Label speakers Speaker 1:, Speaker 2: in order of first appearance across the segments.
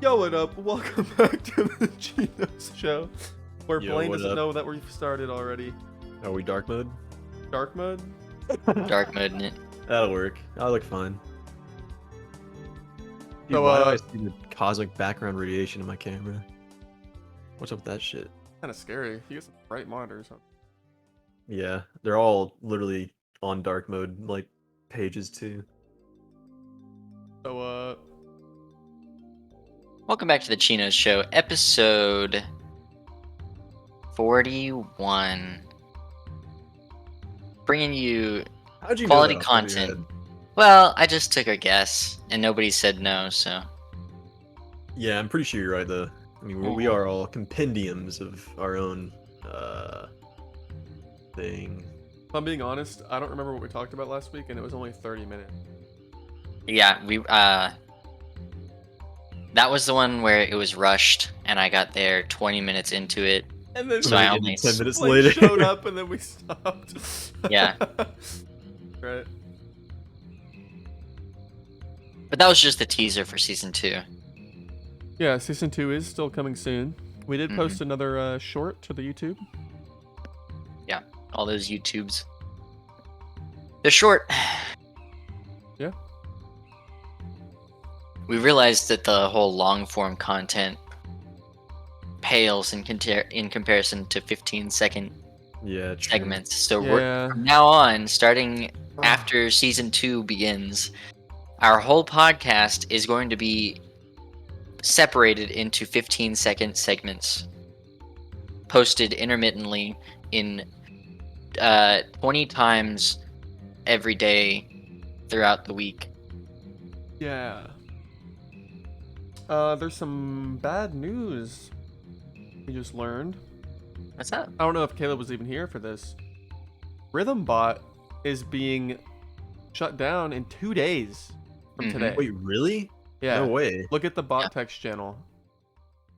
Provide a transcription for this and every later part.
Speaker 1: Yo, what up? Welcome back to the Chinos show, where
Speaker 2: Yo,
Speaker 1: Blaine
Speaker 2: what
Speaker 1: doesn't
Speaker 2: up?
Speaker 1: know that we've started already.
Speaker 2: Are we dark mode?
Speaker 1: Dark mode?
Speaker 3: Dark mode in it.
Speaker 2: That'll work. That'll look fine. Dude,
Speaker 1: So,
Speaker 2: why do I see the cosmic background radiation in my camera? What's up with that shit?
Speaker 1: Kind of scary. You get some bright monitors. Huh?
Speaker 2: Yeah, they're all literally on dark mode, like pages too.
Speaker 1: So,
Speaker 3: Welcome back to the Chinos show, episode 41. Bringing you
Speaker 2: How'd you
Speaker 3: quality
Speaker 2: know that off the top of your
Speaker 3: content. Well, I just took a guess, and nobody said no, so.
Speaker 2: head? Yeah, I'm pretty sure you're right though. I mean, we are all compendiums of our own thing.
Speaker 1: if I'm being honest, I don't remember what we talked about last week, and it was only 30 minutes.
Speaker 3: Yeah, that was the one where it was rushed, and I got there 20 minutes into it.
Speaker 1: And then
Speaker 3: So I
Speaker 2: And
Speaker 3: only
Speaker 2: 10 minutes
Speaker 1: Blaine
Speaker 2: later.
Speaker 1: showed up, and then we stopped.
Speaker 3: Yeah.
Speaker 1: Right.
Speaker 3: But that was just the teaser for season 2.
Speaker 1: Yeah, season 2 is still coming soon. We did post another short to the YouTube.
Speaker 3: All those YouTubes. They're short.
Speaker 1: Yeah.
Speaker 3: We realized that the whole long form content pales in comparison to 15-second
Speaker 2: Yeah, true.
Speaker 3: segments. So
Speaker 1: Yeah.
Speaker 3: from now on, starting after season 2 begins, our whole podcast is going to be separated into 15-second segments, posted intermittently in 20 times every day throughout the week.
Speaker 1: Yeah. There's some bad news we just learned.
Speaker 3: What's that?
Speaker 1: I don't know if Caleb was even here for this. RhythmBot is being shut down in 2 days from
Speaker 3: Mhm.
Speaker 1: today.
Speaker 2: Wait, really?
Speaker 1: Yeah.
Speaker 2: No way.
Speaker 1: Look at the bot text channel.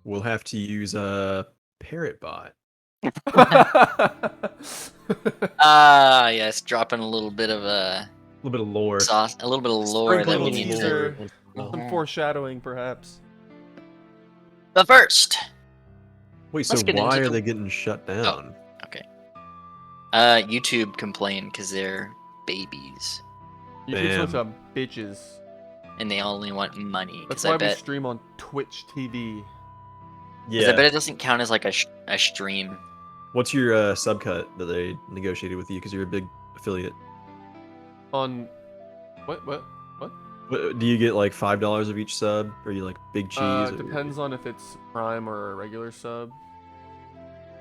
Speaker 2: We'll have to use a Parrotbot.
Speaker 3: Yes, dropping a little bit of
Speaker 2: A little bit of lore.
Speaker 3: sauce, a little bit of lore that we
Speaker 1: Sprinkling
Speaker 3: need
Speaker 1: a
Speaker 3: to.
Speaker 1: teaser.
Speaker 2: lore.
Speaker 1: Some foreshadowing, perhaps.
Speaker 3: But first,
Speaker 2: Wait, so
Speaker 3: Let's get
Speaker 2: why
Speaker 3: into
Speaker 2: are
Speaker 3: the-
Speaker 2: they getting shut down?
Speaker 3: YouTube complained because they're babies
Speaker 1: YouTube's a
Speaker 2: Damn.
Speaker 1: bunch of bitches.
Speaker 3: and they only want money.
Speaker 1: That's
Speaker 3: Because
Speaker 1: why
Speaker 3: I
Speaker 1: we
Speaker 3: bet,
Speaker 1: stream on Twitch TV.
Speaker 3: 'cause I bet it doesn't count as like a stream.
Speaker 2: What's your subcut that they negotiated with you? Because you're a big affiliate.
Speaker 1: On what?
Speaker 2: What, do you get like $5 of each sub, or you like big cheese? or-
Speaker 1: Depends on if it's Prime or a regular sub.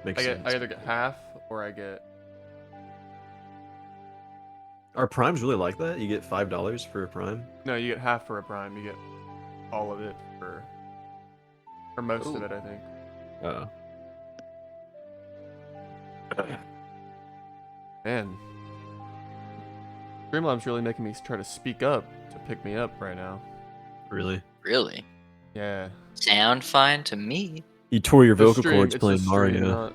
Speaker 2: Makes
Speaker 1: I
Speaker 2: sense.
Speaker 1: either get half or I get.
Speaker 2: Are primes really like that? You get $5 for a prime?
Speaker 1: No, you get half for a Prime. You get all of it for most of
Speaker 3: Ooh.
Speaker 1: it, I think.
Speaker 2: Oh.
Speaker 1: Man, Streamlabs really making me try to speak up to pick me up right now.
Speaker 2: Really?
Speaker 3: Really?
Speaker 1: Yeah.
Speaker 3: Sound fine to me.
Speaker 2: You tore your
Speaker 1: The
Speaker 2: vocal
Speaker 1: stream-
Speaker 2: cords
Speaker 1: it's the
Speaker 2: playing
Speaker 1: stream,
Speaker 2: Mario.
Speaker 1: not-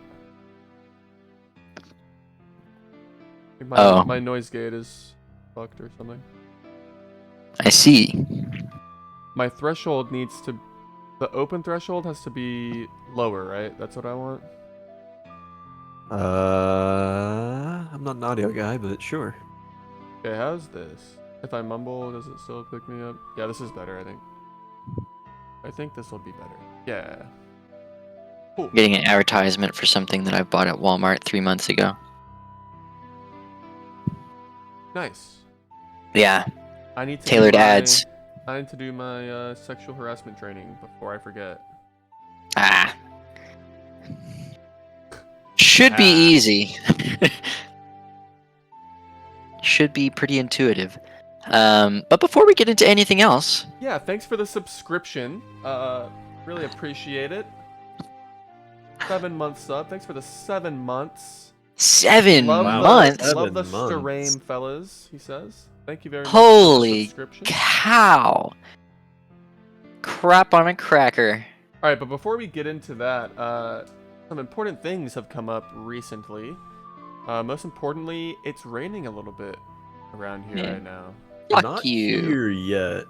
Speaker 1: I think
Speaker 3: Oh.
Speaker 1: My noise gate is fucked or something.
Speaker 3: I see.
Speaker 1: My threshold needs to. The open threshold has to be lower, right? That's what I want.
Speaker 2: I'm not an audio guy, but sure.
Speaker 1: Okay, how's this? If I mumble, does it still pick me up? Yeah, this is better, I think. I think this will be better. Yeah. Cool.
Speaker 3: Getting an advertisement for something that I bought at Walmart 3 months ago.
Speaker 1: Nice.
Speaker 3: Yeah,
Speaker 1: I need to do
Speaker 3: tailored
Speaker 1: my-
Speaker 3: ads.
Speaker 1: I need to do my sexual harassment training before I forget.
Speaker 3: Ah. Should be
Speaker 1: Ah.
Speaker 3: easy. Should be pretty intuitive. But before we get into anything else,
Speaker 1: Yeah, thanks for the subscription. Really appreciate it. 7 months up. Thanks for the 7 months.
Speaker 3: 7
Speaker 1: Love
Speaker 3: months.
Speaker 1: The, love the
Speaker 2: 7 months.
Speaker 1: Starame, fellas, he says. Thank you very much
Speaker 3: Holy
Speaker 1: for the subscription.
Speaker 3: cow. Crap on a cracker.
Speaker 1: Alright, but before we get into that, some important things have come up recently. Most importantly, it's raining a little bit around here
Speaker 3: Yeah.
Speaker 1: right now.
Speaker 3: Fuck
Speaker 2: Not
Speaker 3: you.
Speaker 2: here yet.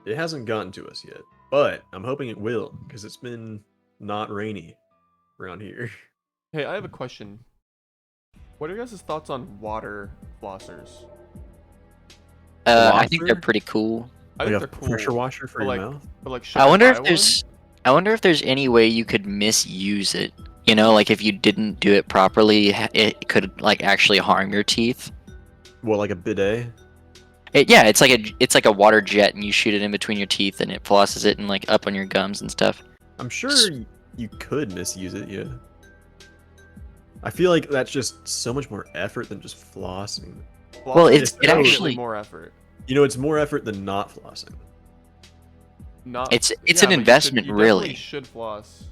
Speaker 2: It hasn't gotten to us yet. but I'm hoping it will because it's been not rainy around here.
Speaker 1: Hey, I have a question. What are your guys' thoughts on water flossers?
Speaker 3: I think they're
Speaker 2: Flosser?
Speaker 3: pretty cool.
Speaker 1: I
Speaker 2: Like
Speaker 1: think
Speaker 2: a
Speaker 1: they're cool.
Speaker 2: pressure washer for
Speaker 1: but
Speaker 2: your
Speaker 1: like,
Speaker 2: mouth.
Speaker 1: but like, should
Speaker 3: I wonder
Speaker 1: buy
Speaker 3: if there's any way you could misuse it. You know, like if you didn't do it properly, it could like actually harm your teeth.
Speaker 2: What, like a bidet?
Speaker 3: Yeah, it's like a water jet, and you shoot it in between your teeth, and it flosses it and like up on your gums and stuff.
Speaker 2: I'm sure you could misuse it, yeah. I feel like that's just so much more effort than just flossing.
Speaker 3: Well,
Speaker 1: Flossing
Speaker 3: it
Speaker 1: is
Speaker 2: actually-
Speaker 1: definitely more effort.
Speaker 2: You know, it's more effort than not flossing.
Speaker 1: Not.
Speaker 3: It's
Speaker 1: yeah,
Speaker 3: an
Speaker 1: but you should-
Speaker 3: investment,
Speaker 1: you definitely
Speaker 3: really.
Speaker 1: should floss.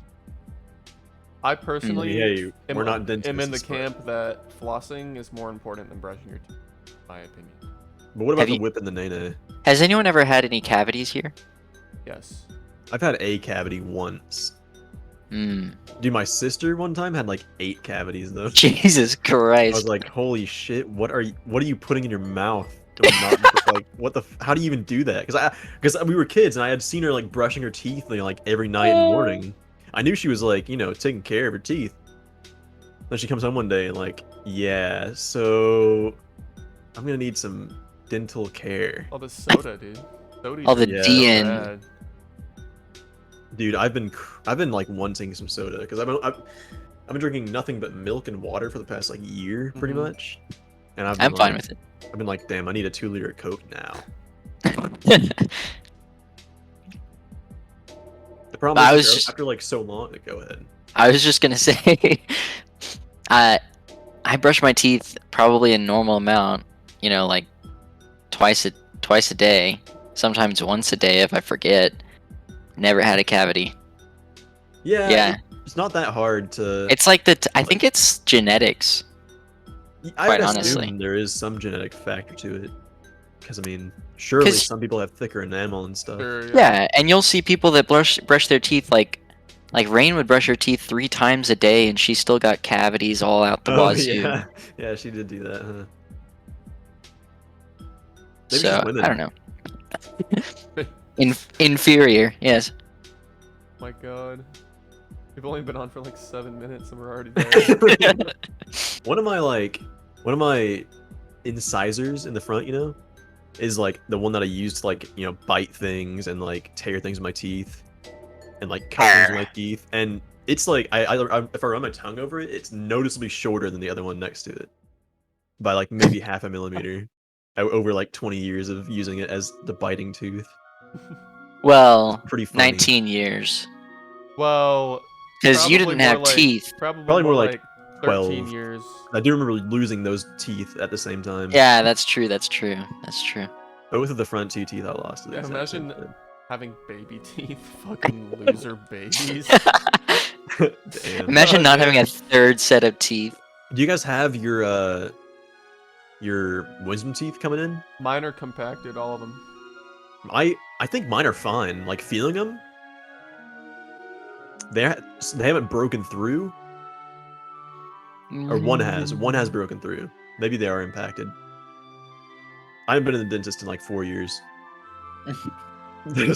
Speaker 1: I personally
Speaker 2: Hey,
Speaker 1: am,
Speaker 2: we're not dentists.
Speaker 1: am in the
Speaker 2: but-
Speaker 1: camp that flossing is more important than brushing your teeth, in my opinion.
Speaker 2: But what about
Speaker 3: Have
Speaker 2: the
Speaker 3: you-
Speaker 2: whip and the nene?
Speaker 3: Has anyone ever had any cavities here?
Speaker 1: Yes.
Speaker 2: I've had a cavity once.
Speaker 3: Hmm.
Speaker 2: Dude, my sister one time had like 8 cavities though.
Speaker 3: Jesus
Speaker 2: I
Speaker 3: Christ.
Speaker 2: was like, holy shit, what are you putting in your mouth? Not just, like, what the how do you even do that? Because we were kids and I had seen her like brushing her teeth like every night and morning. I knew she was like, you know, taking care of her teeth. Then she comes home one day and like, yeah, so I'm gonna need some dental care.
Speaker 1: All the soda, dude. Soda's
Speaker 3: All the
Speaker 2: Yeah.
Speaker 3: DN.
Speaker 1: bad.
Speaker 2: Dude, I've been like wanting some soda because I've been drinking nothing but milk and water for the past like year, pretty
Speaker 1: Mhm.
Speaker 2: much. And I've
Speaker 3: I'm
Speaker 2: been,
Speaker 3: fine
Speaker 2: like-
Speaker 3: with it.
Speaker 2: I've been like, damn, I need a 2-liter Coke now. The problem
Speaker 3: I
Speaker 2: is
Speaker 3: was
Speaker 2: after,
Speaker 3: just-
Speaker 2: after like so long. Go ahead.
Speaker 3: I was just gonna say, I brush my teeth probably a normal amount. You know, like twice a day, sometimes once a day if I forget. Never had a cavity.
Speaker 2: Yeah.
Speaker 3: Yeah.
Speaker 2: It's not that hard to.
Speaker 3: It's like I think it's genetics.
Speaker 2: I
Speaker 3: quite
Speaker 2: would
Speaker 3: honestly.
Speaker 2: assume there is some genetic factor to it. Because I mean, surely
Speaker 3: 'Cause-
Speaker 2: some people have thicker enamel and stuff.
Speaker 1: Sure,
Speaker 3: Yeah, and you'll see people that brush their teeth like Rain would brush her teeth 3 times a day, and she still got cavities all out the
Speaker 2: Oh
Speaker 3: wazoo.
Speaker 2: yeah, yeah, she did do that, huh? Maybe
Speaker 3: So
Speaker 2: just women.
Speaker 3: I don't know. Inferior, yes.
Speaker 1: My God. We've only been on for like 7 minutes and we're already there.
Speaker 2: One of my incisors in the front, you know, is like the one that I use to like, you know, bite things and like tear things with my teeth and like cut things with my teeth. And it's like if I run my tongue over it, it's noticeably shorter than the other one next to it by like maybe half a millimeter over like 20 years of using it as the biting tooth.
Speaker 3: Well,
Speaker 2: Pretty funny.
Speaker 3: 19 years.
Speaker 1: Well,
Speaker 3: Because you
Speaker 1: probably
Speaker 3: didn't have
Speaker 1: more like-
Speaker 3: teeth.
Speaker 1: Probably
Speaker 2: more
Speaker 1: more
Speaker 2: like
Speaker 1: like 13
Speaker 2: 12.
Speaker 1: years.
Speaker 2: I do remember losing those teeth at the same time.
Speaker 3: Yeah, that's true. That's true. That's true.
Speaker 2: Both of the front 2 teeth I lost. at the
Speaker 1: Yeah,
Speaker 2: exact same
Speaker 1: imagine-
Speaker 2: time.
Speaker 1: Having baby teeth. Fucking loser babies.
Speaker 2: Damn.
Speaker 3: Imagine
Speaker 1: Oh,
Speaker 3: not
Speaker 1: dude.
Speaker 3: having a third set of teeth.
Speaker 2: Do you guys have your wisdom teeth coming in?
Speaker 1: Mine are compacted, all of them.
Speaker 2: I think mine are fine. Like feeling them, they haven't broken through, or one has. One has broken through. Maybe they are impacted. I haven't been in the dentist in like 4 years.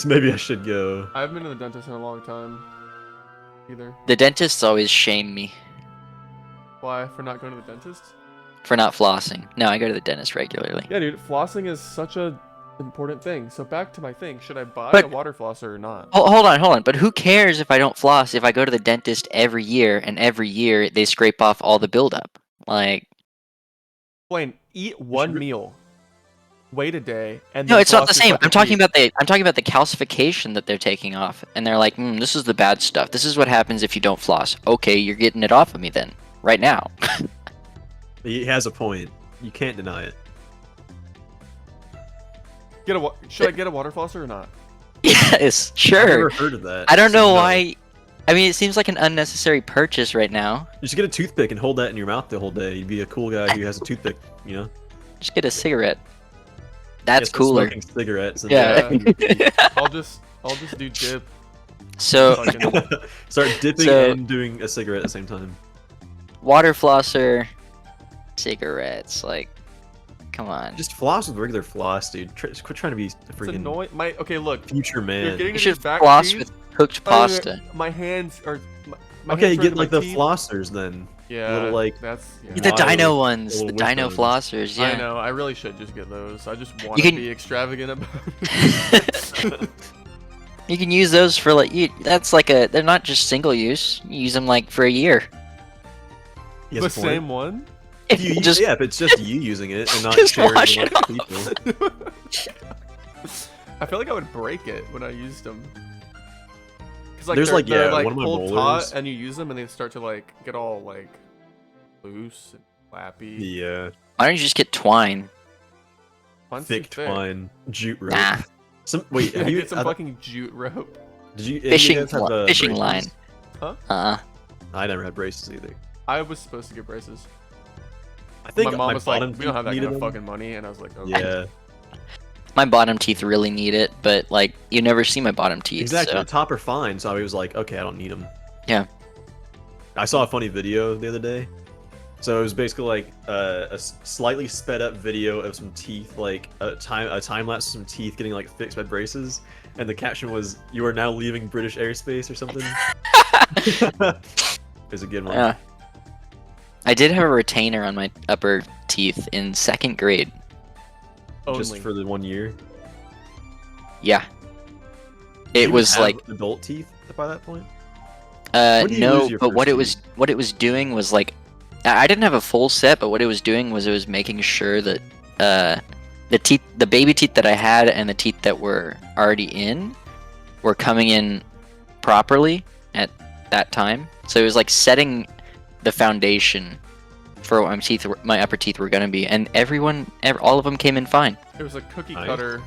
Speaker 2: Maybe I should go.
Speaker 1: I haven't been to the dentist in a long time. Either.
Speaker 3: The dentists always shame me
Speaker 1: Why? For not going to the dentist?
Speaker 3: for not flossing. No, I go to the dentist regularly.
Speaker 1: Yeah, dude. Flossing is such a important thing. So back to my thing. Should I buy
Speaker 3: But-
Speaker 1: a water flosser or not?
Speaker 3: Hold on. But who cares if I don't floss if I go to the dentist every year and every year they scrape off all the buildup? Like,
Speaker 1: Blaine, eat one meal. Wait a day, and
Speaker 3: no,
Speaker 1: then
Speaker 3: it's not the
Speaker 1: floss your
Speaker 3: same.
Speaker 1: fucking
Speaker 3: I'm talking
Speaker 1: teeth.
Speaker 3: about the calcification that they're taking off, and they're like, this is the bad stuff. This is what happens if you don't floss. Okay, you're getting it off of me then, right now.
Speaker 2: He has a point. You can't deny it.
Speaker 1: Should I get a water flosser or not?
Speaker 3: Yes,
Speaker 2: I've
Speaker 3: sure.
Speaker 2: never heard of that.
Speaker 3: I don't
Speaker 2: so
Speaker 3: know
Speaker 2: no.
Speaker 3: why. I mean, it seems like an unnecessary purchase right now.
Speaker 2: You should get a toothpick and hold that in your mouth the whole day. You'd be a cool guy who has a toothpick, you know?
Speaker 3: Just get a cigarette. That's
Speaker 2: Yeah, start
Speaker 3: cooler.
Speaker 2: Smoking cigarettes. And
Speaker 3: Yeah.
Speaker 1: I'll just do dip.
Speaker 3: So,
Speaker 1: Fucking-
Speaker 2: start dipping
Speaker 3: So-
Speaker 2: and doing a cigarette at the same time.
Speaker 3: water flosser, cigarettes, like, Come on.
Speaker 2: Just floss with regular floss, dude. Quit trying to be a
Speaker 1: It's
Speaker 2: freaking
Speaker 1: annoying. Okay, look.
Speaker 2: future
Speaker 1: You're
Speaker 2: man.
Speaker 1: getting
Speaker 3: You
Speaker 1: to
Speaker 3: should
Speaker 1: these back
Speaker 3: floss
Speaker 1: teeth.
Speaker 3: with cooked pasta.
Speaker 1: My hands are. My
Speaker 2: Okay,
Speaker 1: hands are
Speaker 2: get
Speaker 1: into
Speaker 2: like
Speaker 1: my
Speaker 2: the
Speaker 1: teeth.
Speaker 2: flossers then.
Speaker 1: Yeah,
Speaker 2: Little, like,
Speaker 1: that's.
Speaker 3: The
Speaker 1: Yeah.
Speaker 2: Wild,
Speaker 3: dino ones, the
Speaker 2: little
Speaker 3: dino
Speaker 2: wish
Speaker 3: flossers,
Speaker 1: I
Speaker 3: yeah.
Speaker 1: know. I really should just get those. I just want
Speaker 3: You
Speaker 1: to
Speaker 3: can-
Speaker 1: be extravagant about it.
Speaker 3: You can use those for like that's like they're not just single use. You use them like for a year.
Speaker 2: He has
Speaker 1: The
Speaker 2: a point.
Speaker 1: same one.
Speaker 2: If you,
Speaker 3: Just
Speaker 2: yeah, if it's just you using it and not
Speaker 3: Just
Speaker 2: sharing
Speaker 3: wash
Speaker 2: with
Speaker 3: it
Speaker 2: other
Speaker 3: off.
Speaker 2: people.
Speaker 1: I feel like I would break it when I used them. Cause like
Speaker 2: There's,
Speaker 1: they're,
Speaker 2: like,
Speaker 1: they're
Speaker 2: yeah,
Speaker 1: like
Speaker 2: one of my
Speaker 1: pulled
Speaker 2: molars-
Speaker 1: taut and you use them and they start to like get all like loose and flappy.
Speaker 2: Yeah,
Speaker 3: why don't you just get twine?
Speaker 1: Mine's too
Speaker 2: thick twine, jute rope.
Speaker 3: Nah,
Speaker 2: Wait,
Speaker 1: Yeah,
Speaker 2: have you?
Speaker 1: get some fucking jute rope.
Speaker 2: Did you? any of you
Speaker 3: fishing
Speaker 2: guys have,
Speaker 3: fishing
Speaker 2: braces?
Speaker 3: line.
Speaker 1: Huh?
Speaker 2: I never had braces either.
Speaker 1: I was supposed to get braces.
Speaker 2: I think
Speaker 1: my mom was like,
Speaker 2: bottom
Speaker 1: "We don't have that
Speaker 2: teeth
Speaker 1: kind of
Speaker 2: needed them.
Speaker 1: fucking money," and I was like, "Okay."
Speaker 2: Yeah,
Speaker 3: My bottom teeth really need it, but like you never see my bottom teeth.
Speaker 2: exactly.
Speaker 3: So.
Speaker 2: The top are fine, so I was like, okay, I don't need them.
Speaker 3: Yeah.
Speaker 2: I saw a funny video the other day. So it was basically like a slightly sped up video of some teeth, like a time lapse of some teeth getting like fixed by braces, and the caption was, "You are now leaving British airspace" or something. It's a good one.
Speaker 3: Yeah. I did have a retainer on my upper teeth in 2nd grade.
Speaker 2: Just
Speaker 1: Only.
Speaker 2: for the 1 year.
Speaker 3: Yeah.
Speaker 2: Did
Speaker 3: It
Speaker 2: you
Speaker 3: was
Speaker 2: have
Speaker 3: like
Speaker 2: adult teeth by that point. When do you
Speaker 3: no,
Speaker 2: lose your
Speaker 3: but what
Speaker 2: first
Speaker 3: it was doing was like I didn't have a full set, but what it was doing was it was making sure that the baby teeth that I had and the teeth that were already in were coming in properly at that time. So it was like setting the foundation for what my upper teeth were gonna be, and all of them came in fine.
Speaker 1: It was a cookie
Speaker 2: Nice.
Speaker 1: cutter,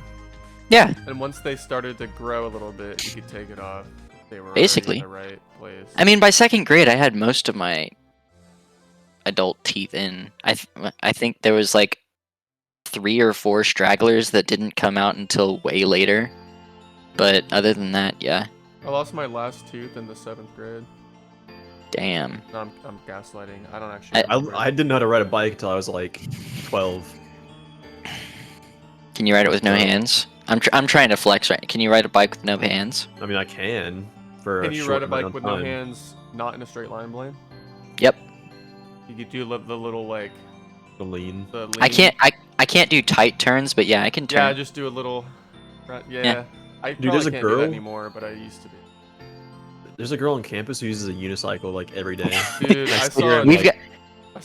Speaker 3: Yeah,
Speaker 1: and once they started to grow a little bit, you could take it off. They were already
Speaker 3: Basically.
Speaker 1: in the right place.
Speaker 3: I mean by 2nd grade I had most of my adult teeth in. I think there was like 3 or 4 stragglers that didn't come out until way later, but other than that, yeah.
Speaker 1: I lost my last tooth in the 7th grade.
Speaker 3: Damn.
Speaker 1: No, I'm gaslighting. I don't actually. remember.
Speaker 2: I didn't know how to ride a bike until I was like 12.
Speaker 3: Can you ride it with no hands? I'm trying to flex right. Can you ride a bike with no hands?
Speaker 2: I mean, I can for
Speaker 1: Can
Speaker 2: a
Speaker 1: you
Speaker 2: short
Speaker 1: ride a
Speaker 2: amount
Speaker 1: bike
Speaker 2: of
Speaker 1: with no
Speaker 2: time.
Speaker 1: hands, not in a straight line, Blaine?
Speaker 3: Yep.
Speaker 1: You could do the little like
Speaker 2: The lean.
Speaker 1: the. Lean.
Speaker 3: I can't do tight turns, but yeah, I can
Speaker 1: Yeah,
Speaker 3: turn.
Speaker 1: just do a little. Yeah.
Speaker 3: Yeah.
Speaker 1: I
Speaker 2: Dude,
Speaker 1: probably
Speaker 2: there's a
Speaker 1: can't do
Speaker 2: girl-
Speaker 1: that anymore, but I used to be.
Speaker 2: There's a girl on campus who uses a unicycle like every day.
Speaker 1: Dude,
Speaker 2: I
Speaker 1: I
Speaker 2: see
Speaker 1: saw.
Speaker 2: her,
Speaker 3: We've
Speaker 2: like-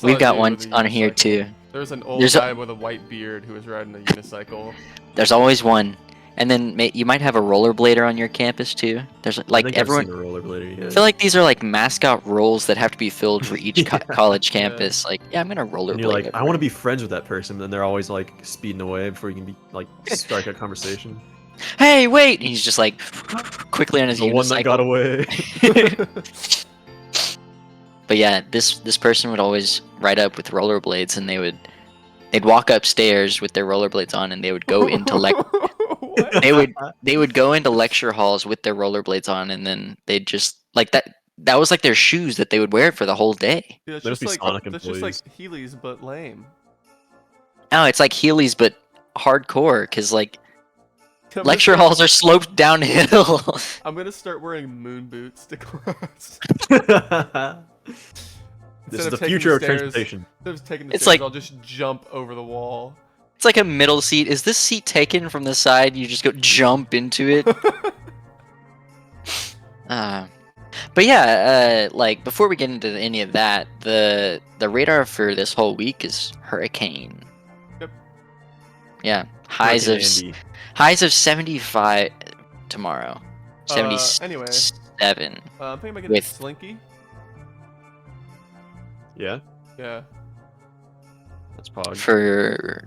Speaker 3: We've got
Speaker 1: dude
Speaker 3: one
Speaker 1: with a
Speaker 3: on here
Speaker 1: unicycle.
Speaker 3: too.
Speaker 1: There was an old
Speaker 3: There's a-
Speaker 1: guy with a white beard who was riding a unicycle.
Speaker 3: There's always one, and then you might have a rollerblader on your campus too. There's
Speaker 2: I
Speaker 3: like
Speaker 2: think
Speaker 3: everyone.
Speaker 2: I've seen a rollerblader. Yeah.
Speaker 3: I feel like these are like mascot roles that have to be filled for each
Speaker 2: Yeah.
Speaker 3: college
Speaker 1: Yeah.
Speaker 3: campus. Like, yeah, I'm gonna rollerblade.
Speaker 2: And you're like, I
Speaker 3: everywhere.
Speaker 2: want to be friends with that person, and then they're always like speeding away before you can be like start a conversation.
Speaker 3: Hey, wait! And he's just like quickly on his
Speaker 2: The one that got
Speaker 3: unicycle.
Speaker 2: away.
Speaker 3: But yeah, this person would always ride up with rollerblades, and they'd walk upstairs with their rollerblades on, and they would go into
Speaker 1: What?
Speaker 3: they would go into lecture halls with their rollerblades on, and then they'd just like that was like their shoes that they would wear for the whole day.
Speaker 1: Dude, that's
Speaker 2: There
Speaker 1: just
Speaker 2: must be
Speaker 1: like
Speaker 2: Sonic
Speaker 1: that's just like
Speaker 2: employees.
Speaker 1: Heelys but lame.
Speaker 3: Oh, it's like Heelys but hardcore, because like
Speaker 1: I'm gonna
Speaker 3: lecture
Speaker 1: start-
Speaker 3: halls are sloped downhill.
Speaker 1: I'm gonna start wearing moon boots to class.
Speaker 2: This
Speaker 1: Instead
Speaker 2: is the
Speaker 1: taking
Speaker 2: future of
Speaker 1: stairs-
Speaker 2: transportation.
Speaker 1: Instead of taking the
Speaker 3: It's
Speaker 1: stairs,
Speaker 3: like-
Speaker 1: I'll just jump over the wall.
Speaker 3: It's like a middle seat. Is this seat taken from the side? You just go jump into it. But yeah, like before we get into any of that, the radar for this whole week is hurricane.
Speaker 1: Yep.
Speaker 3: Yeah, highs of
Speaker 2: Hurricane Andy.
Speaker 3: highs of 75 tomorrow.
Speaker 1: Anyway.
Speaker 3: 77.
Speaker 1: I'm thinking about getting a
Speaker 3: With-
Speaker 1: slinky.
Speaker 2: Yeah,
Speaker 1: Yeah,
Speaker 2: that's pog.
Speaker 3: For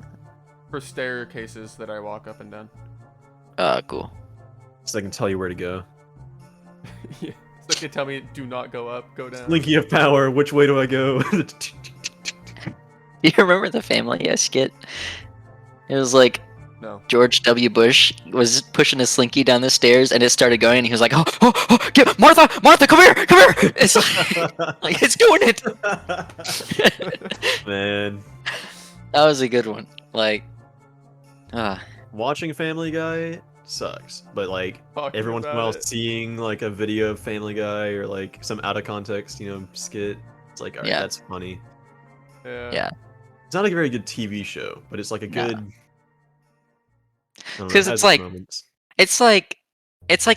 Speaker 1: for staircases that I walk up and down.
Speaker 3: cool.
Speaker 2: So I can tell you where to go.
Speaker 1: Yeah, so they can tell me, do not go up, go down.
Speaker 2: Linky of power. Which way do I go?
Speaker 3: Do you remember the Family skit? It was like
Speaker 1: No.
Speaker 3: George W. Bush was pushing a slinky down the stairs, and it started going, and he was like, get Martha, come here! It's like it's doing it!
Speaker 2: Man,
Speaker 3: That was a good one. Like,
Speaker 2: Watching Family Guy sucks, but like
Speaker 1: Talking
Speaker 2: every once in a
Speaker 1: about
Speaker 2: while
Speaker 1: it.
Speaker 2: seeing like a video of Family Guy or like some out of context, skit, it's like, all right,
Speaker 3: Yeah.
Speaker 2: that's funny.
Speaker 3: Yeah.
Speaker 2: It's not like a very good TV show, but it's like a
Speaker 3: No.
Speaker 2: good. I don't know, it
Speaker 3: Because
Speaker 2: has
Speaker 3: it's
Speaker 2: its
Speaker 3: like
Speaker 2: moments.
Speaker 3: it's like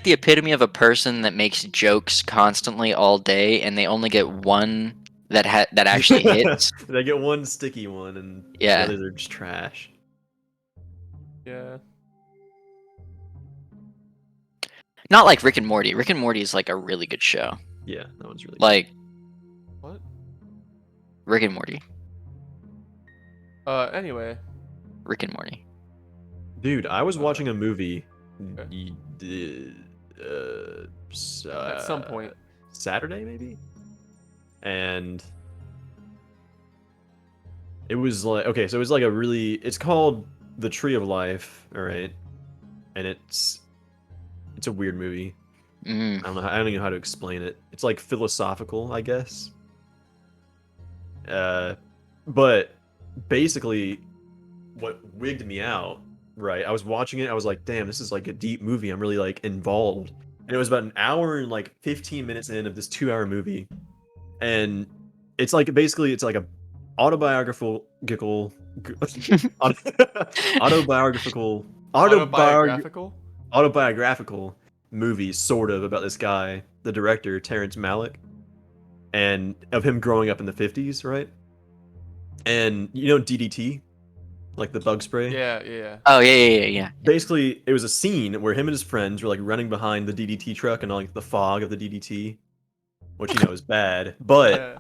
Speaker 3: the epitome of a person that makes jokes constantly all day, and they only get one that actually hits.
Speaker 2: They get one sticky one, and the
Speaker 3: Yeah.
Speaker 2: others are just trash.
Speaker 1: Yeah.
Speaker 3: Not like Rick and Morty. Rick and Morty is like a really good show.
Speaker 2: Yeah, that one's really
Speaker 3: Like
Speaker 1: What?
Speaker 3: Rick and Morty.
Speaker 1: Anyway.
Speaker 3: Rick and Morty.
Speaker 2: good. Dude, I was watching a movie.
Speaker 1: Okay. At some point.
Speaker 2: Saturday maybe, and it was like, okay, so it was like it's called The Tree of Life, all right, and it's a weird movie.
Speaker 3: Mm.
Speaker 2: I don't even know how to explain it. It's like philosophical, I guess. But basically, what wigged me out, right? I was watching it. I was like, damn, this is like a deep movie. I'm really like involved. And it was about an hour and like 15 minutes in of this 2-hour movie, and it's like basically it's like a autobiographical autobiographical autobiographical movie, sort of, about this guy, the director, Terrence Malick, and of him growing up in the 50s, right? And you know DDT, like the bug spray?
Speaker 1: Yeah.
Speaker 3: Oh yeah.
Speaker 2: Basically, it was a scene where him and his friends were like running behind the DDT truck and like the fog of the DDT, which is bad, but
Speaker 1: Yeah.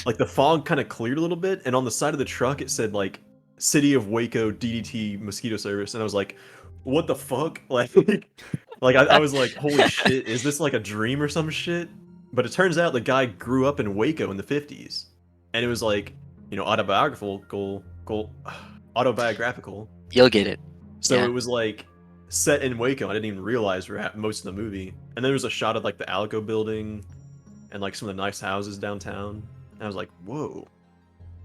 Speaker 2: like the fog kind of cleared a little bit, and on the side of the truck it said like City of Waco DDT mosquito service, and I was like, what the fuck? Like I was like, holy shit, is this like a dream or some shit? But it turns out the guy grew up in Waco in the 50s, and it was like, autobiographical.
Speaker 3: You'll get it.
Speaker 2: So
Speaker 3: Yeah.
Speaker 2: it was like set in Waco. I didn't even realize for most of the movie. And then there was a shot of like the Alico building and like some of the nice houses downtown. And I was like, whoa,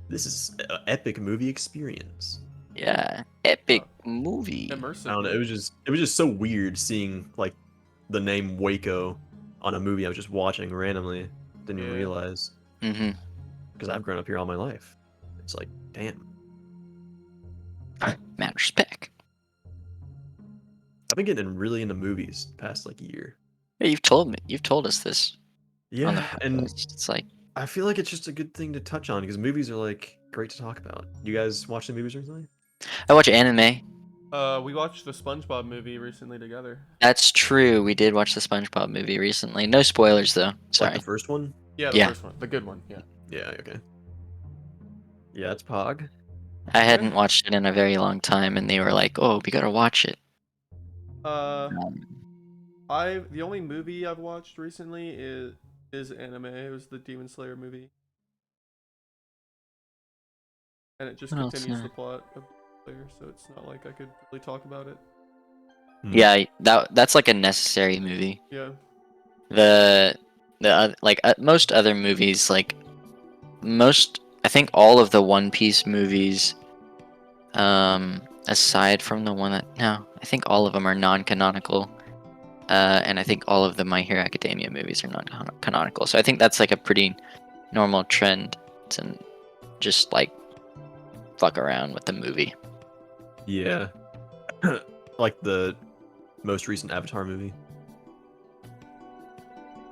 Speaker 2: this is an epic movie experience.
Speaker 3: Yeah. Epic movie.
Speaker 1: Immersive.
Speaker 2: I don't know. It was just so weird seeing like the name Waco on a movie I was just watching randomly. Didn't even realize.
Speaker 3: Mm-hmm.
Speaker 2: Because I've grown up here all my life. It's like, damn.
Speaker 3: Mad respect.
Speaker 2: I've been getting really into movies the past like year.
Speaker 3: Yeah, you've told us this. On the
Speaker 2: Yeah, and
Speaker 3: podcast. It's like,
Speaker 2: I feel like it's just a good thing to touch on because movies are like great to talk about. You guys watch the movies recently?
Speaker 3: I watch anime.
Speaker 1: We watched the SpongeBob movie recently together.
Speaker 3: That's true. We did watch the SpongeBob movie recently. No spoilers though. Sorry.
Speaker 2: Like the first one?
Speaker 1: Yeah, the
Speaker 3: Yeah.
Speaker 1: first one. The good one, yeah.
Speaker 2: Yeah, okay. Yeah, it's Pog.
Speaker 3: I hadn't watched it in a very long time, and they were like, "Oh, we gotta watch it."
Speaker 1: The only movie I've watched recently is anime. It was the Demon Slayer movie. And it just
Speaker 3: What else,
Speaker 1: continues the plot of Slayer, so it's not like I could really talk about it.
Speaker 3: Yeah, that's like a necessary movie.
Speaker 2: Hmm.
Speaker 3: Yeah. Most other movies, I think all of the One Piece movies, aside from the one I think all of them are non-canonical, and I think all of the My Hero Academia movies are non-canonical. So I think that's like a pretty normal trend to just like fuck around with the movie.
Speaker 2: Yeah. Like the most recent Avatar movie.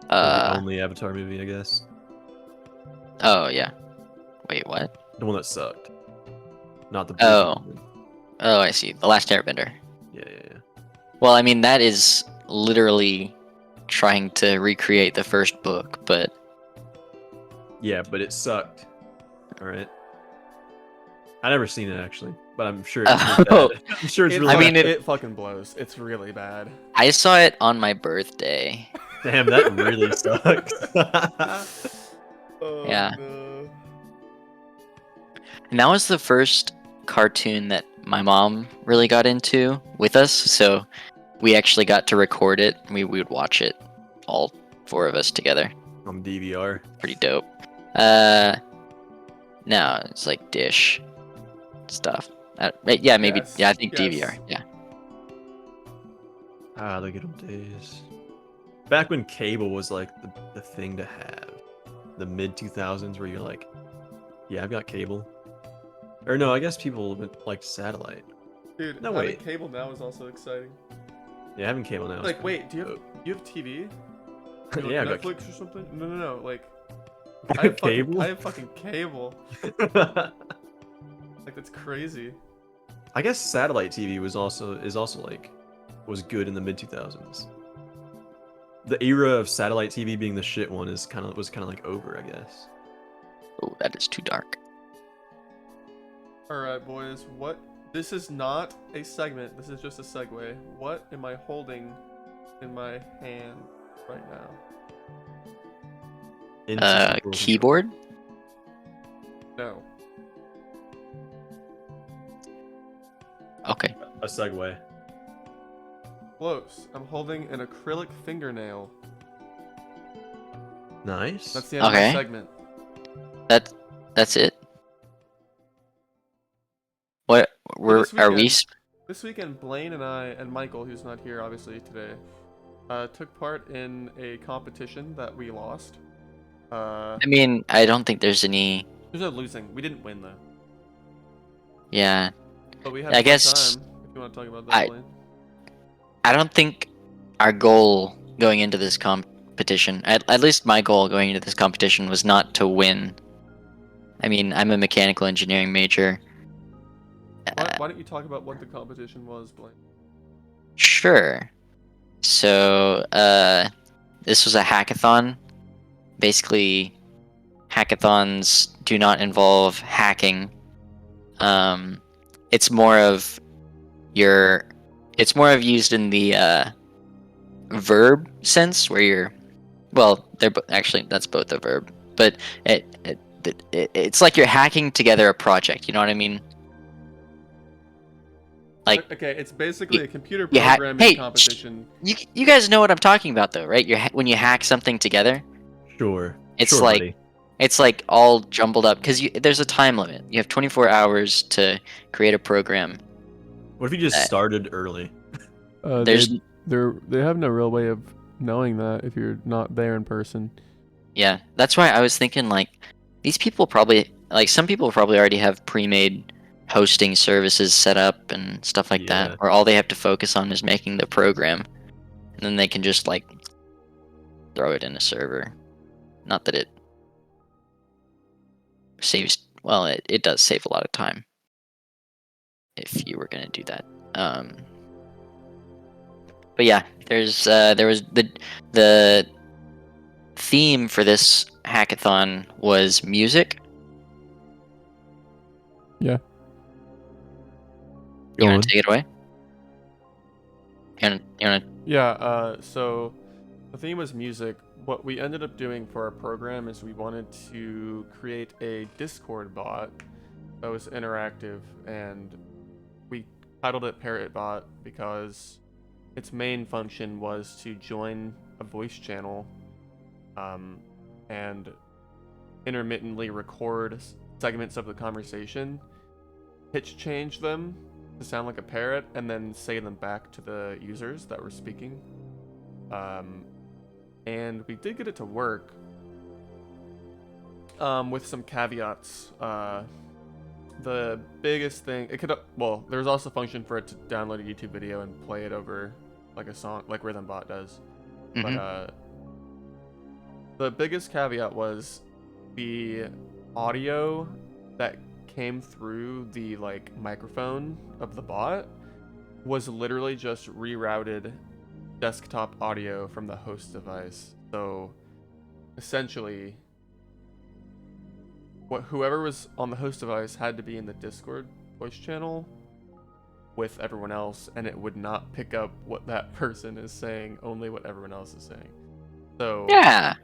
Speaker 2: Or the only Avatar movie, I guess.
Speaker 3: Oh yeah. Wait, what?
Speaker 2: The one that sucked. Not the
Speaker 3: Oh.
Speaker 2: one.
Speaker 3: Oh, I see. The Last Airbender.
Speaker 2: Yeah.
Speaker 3: Well, I mean, that is literally trying to recreate the first book, but
Speaker 2: Yeah, but it sucked. Alright. I never seen it actually, but I'm sure it's really
Speaker 3: Oh.
Speaker 2: bad. I'm sure it's really
Speaker 3: I mean,
Speaker 2: bad.
Speaker 1: it fucking blows. It's really bad.
Speaker 3: I saw it on my birthday.
Speaker 2: Damn, that really sucks.
Speaker 1: Oh,
Speaker 3: Yeah.
Speaker 1: no.
Speaker 3: And that was the first cartoon that my mom really got into with us, so we actually got to record it. We would watch it, all four of us together.
Speaker 2: On DVR.
Speaker 3: Pretty dope. No, it's like Dish stuff. Yeah, maybe.
Speaker 1: Yes,
Speaker 3: Yeah, I think
Speaker 1: yes.
Speaker 3: DVR. Yeah.
Speaker 2: Ah, the good old days. Back when cable was like the thing to have. The mid 2000s where you're like, yeah, I've got cable. Or no, I guess people like satellite.
Speaker 1: Dude,
Speaker 2: No,
Speaker 1: having
Speaker 2: wait.
Speaker 1: cable now is also exciting.
Speaker 2: Yeah, having cable now.
Speaker 1: Like, wait, do you have TV? Do you
Speaker 2: Yeah,
Speaker 1: have
Speaker 2: I've
Speaker 1: Netflix or something? No. Like,
Speaker 2: got cable.
Speaker 1: I have fucking cable. Like, that's crazy.
Speaker 2: I guess satellite TV is also like was good in the mid 2000s. The era of satellite TV being the shit one was kind of like over, I guess.
Speaker 3: Oh, that is too dark.
Speaker 1: All right, boys. This is not a segment. This is just a segue. What am I holding in my hand right now?
Speaker 2: Integral
Speaker 3: Keyboard.
Speaker 1: No.
Speaker 3: Okay.
Speaker 2: control. A segue.
Speaker 1: Close. I'm holding an acrylic fingernail.
Speaker 2: Nice.
Speaker 1: That's the end of
Speaker 3: Okay.
Speaker 1: the segment.
Speaker 3: That's it. What
Speaker 1: this
Speaker 3: are we?
Speaker 1: weekend- This weekend, Blaine and I, and Michael, who's not here obviously today, took part in a competition that we lost.
Speaker 3: I mean, I don't think there's any.
Speaker 1: There's no losing. We didn't win though.
Speaker 3: Yeah,
Speaker 1: But we had
Speaker 3: I
Speaker 1: a fun
Speaker 3: guess
Speaker 1: time. If you want to talk about that, Blaine.
Speaker 3: I don't think our goal going into this competition, at least my goal going into this competition, was not to win. I mean, I'm a mechanical engineering major.
Speaker 1: Why don't you talk about what the competition was, Blaine?
Speaker 3: Sure. So, this was a hackathon. Basically, hackathons do not involve hacking. It's more of used in the verb sense, where you're, well, actually that's both a verb, but it's like you're hacking together a project. You know what I mean? Like,
Speaker 1: okay, it's basically a computer
Speaker 3: you
Speaker 1: programming competition.
Speaker 3: You guys know what I'm talking about, though, right? When you hack something together,
Speaker 2: Sure.
Speaker 3: it's
Speaker 2: sure,
Speaker 3: like
Speaker 2: buddy.
Speaker 3: it's like all jumbled up because there's a time limit. You have 24 hours to create a program.
Speaker 2: What if you just started early?
Speaker 3: There's
Speaker 1: They have no real way of knowing that if you're not there in person.
Speaker 3: Yeah, that's why I was thinking, like, these people probably, like, some people probably already have pre-made hosting services set up and stuff like
Speaker 2: Yeah.
Speaker 3: that, where all they have to focus on is making the program, and then they can just, like, throw it in a server. Not that it saves, well, it does save a lot of time if you were going to do that. But yeah, there was the theme for this hackathon was music.
Speaker 1: Yeah.
Speaker 3: You
Speaker 2: Go
Speaker 3: want
Speaker 2: on.
Speaker 3: to take it away? You want to?
Speaker 1: Yeah, so the theme was music. What we ended up doing for our program is we wanted to create a Discord bot that was interactive, and we titled it Parrotbot because its main function was to join a voice channel and intermittently record segments of the conversation, pitch change them to sound like a parrot, and then say them back to the users that were speaking. And we did get it to work with some caveats. The biggest thing, there's also a function for it to download a YouTube video and play it over like a song, like Rhythmbot does.
Speaker 3: Mhm.
Speaker 1: But the biggest caveat was the audio that came through the like microphone of the bot was literally just rerouted desktop audio from the host device. So essentially, whoever was on the host device had to be in the Discord voice channel with everyone else, and it would not pick up what that person is saying, only what everyone else is saying. So
Speaker 3: Yeah.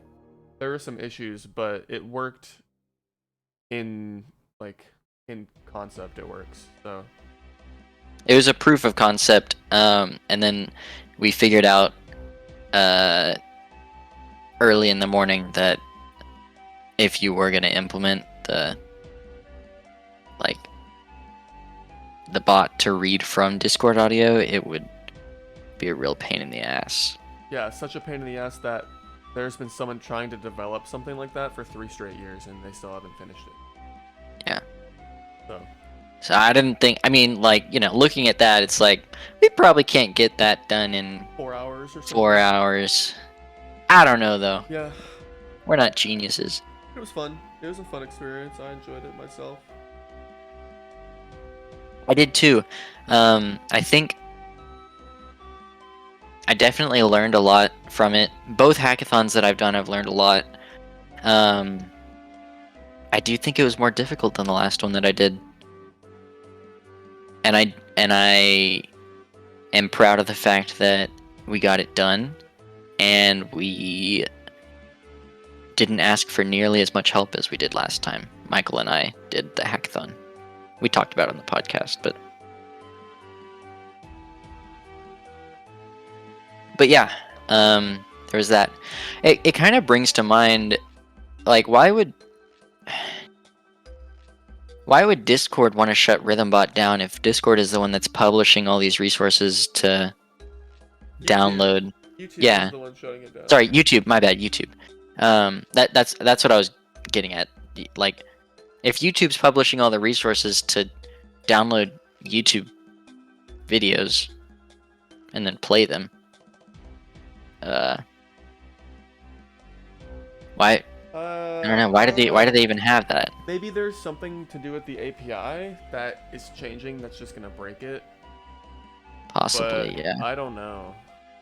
Speaker 1: there were some issues, but it worked in concept. It works. So
Speaker 3: It was a proof of concept, and then we figured out early in the morning that if you were going to implement the the bot to read from Discord audio, it would be a real pain in the ass.
Speaker 1: Yeah, such a pain in the ass that there's been someone trying to develop something like that for 3 straight years, and they still haven't finished it.
Speaker 3: Yeah.
Speaker 1: So
Speaker 3: I didn't think. I mean, like, looking at that, it's like we probably can't get that done in
Speaker 1: 4 hours or something.
Speaker 3: 4 hours. I don't know though.
Speaker 1: Yeah,
Speaker 3: We're not geniuses.
Speaker 1: it was fun. It was a fun experience. I enjoyed it myself.
Speaker 3: I did too. I think I definitely learned a lot from it. Both hackathons that I've done, I've learned a lot. I do think it was more difficult than the last one that I did. And I am proud of the fact that we got it done, and we didn't ask for nearly as much help as we did last time. Michael and I did the hackathon. We talked about it on the podcast, but yeah, there was that. It kind of brings to mind, like, why would Discord want to shut RhythmBot down if Discord is the one that's publishing all these resources to download?
Speaker 1: YouTube
Speaker 3: Yeah.
Speaker 1: is the one shutting it down.
Speaker 3: Sorry, YouTube. My bad, YouTube. That's what I was getting at. Like, if YouTube's publishing all the resources to download YouTube videos and then play them, why? I don't know. Why do they even have that?
Speaker 1: Maybe there's something to do with the API that is changing that's just gonna break it.
Speaker 3: Possibly,
Speaker 1: But
Speaker 3: yeah.
Speaker 1: I don't know.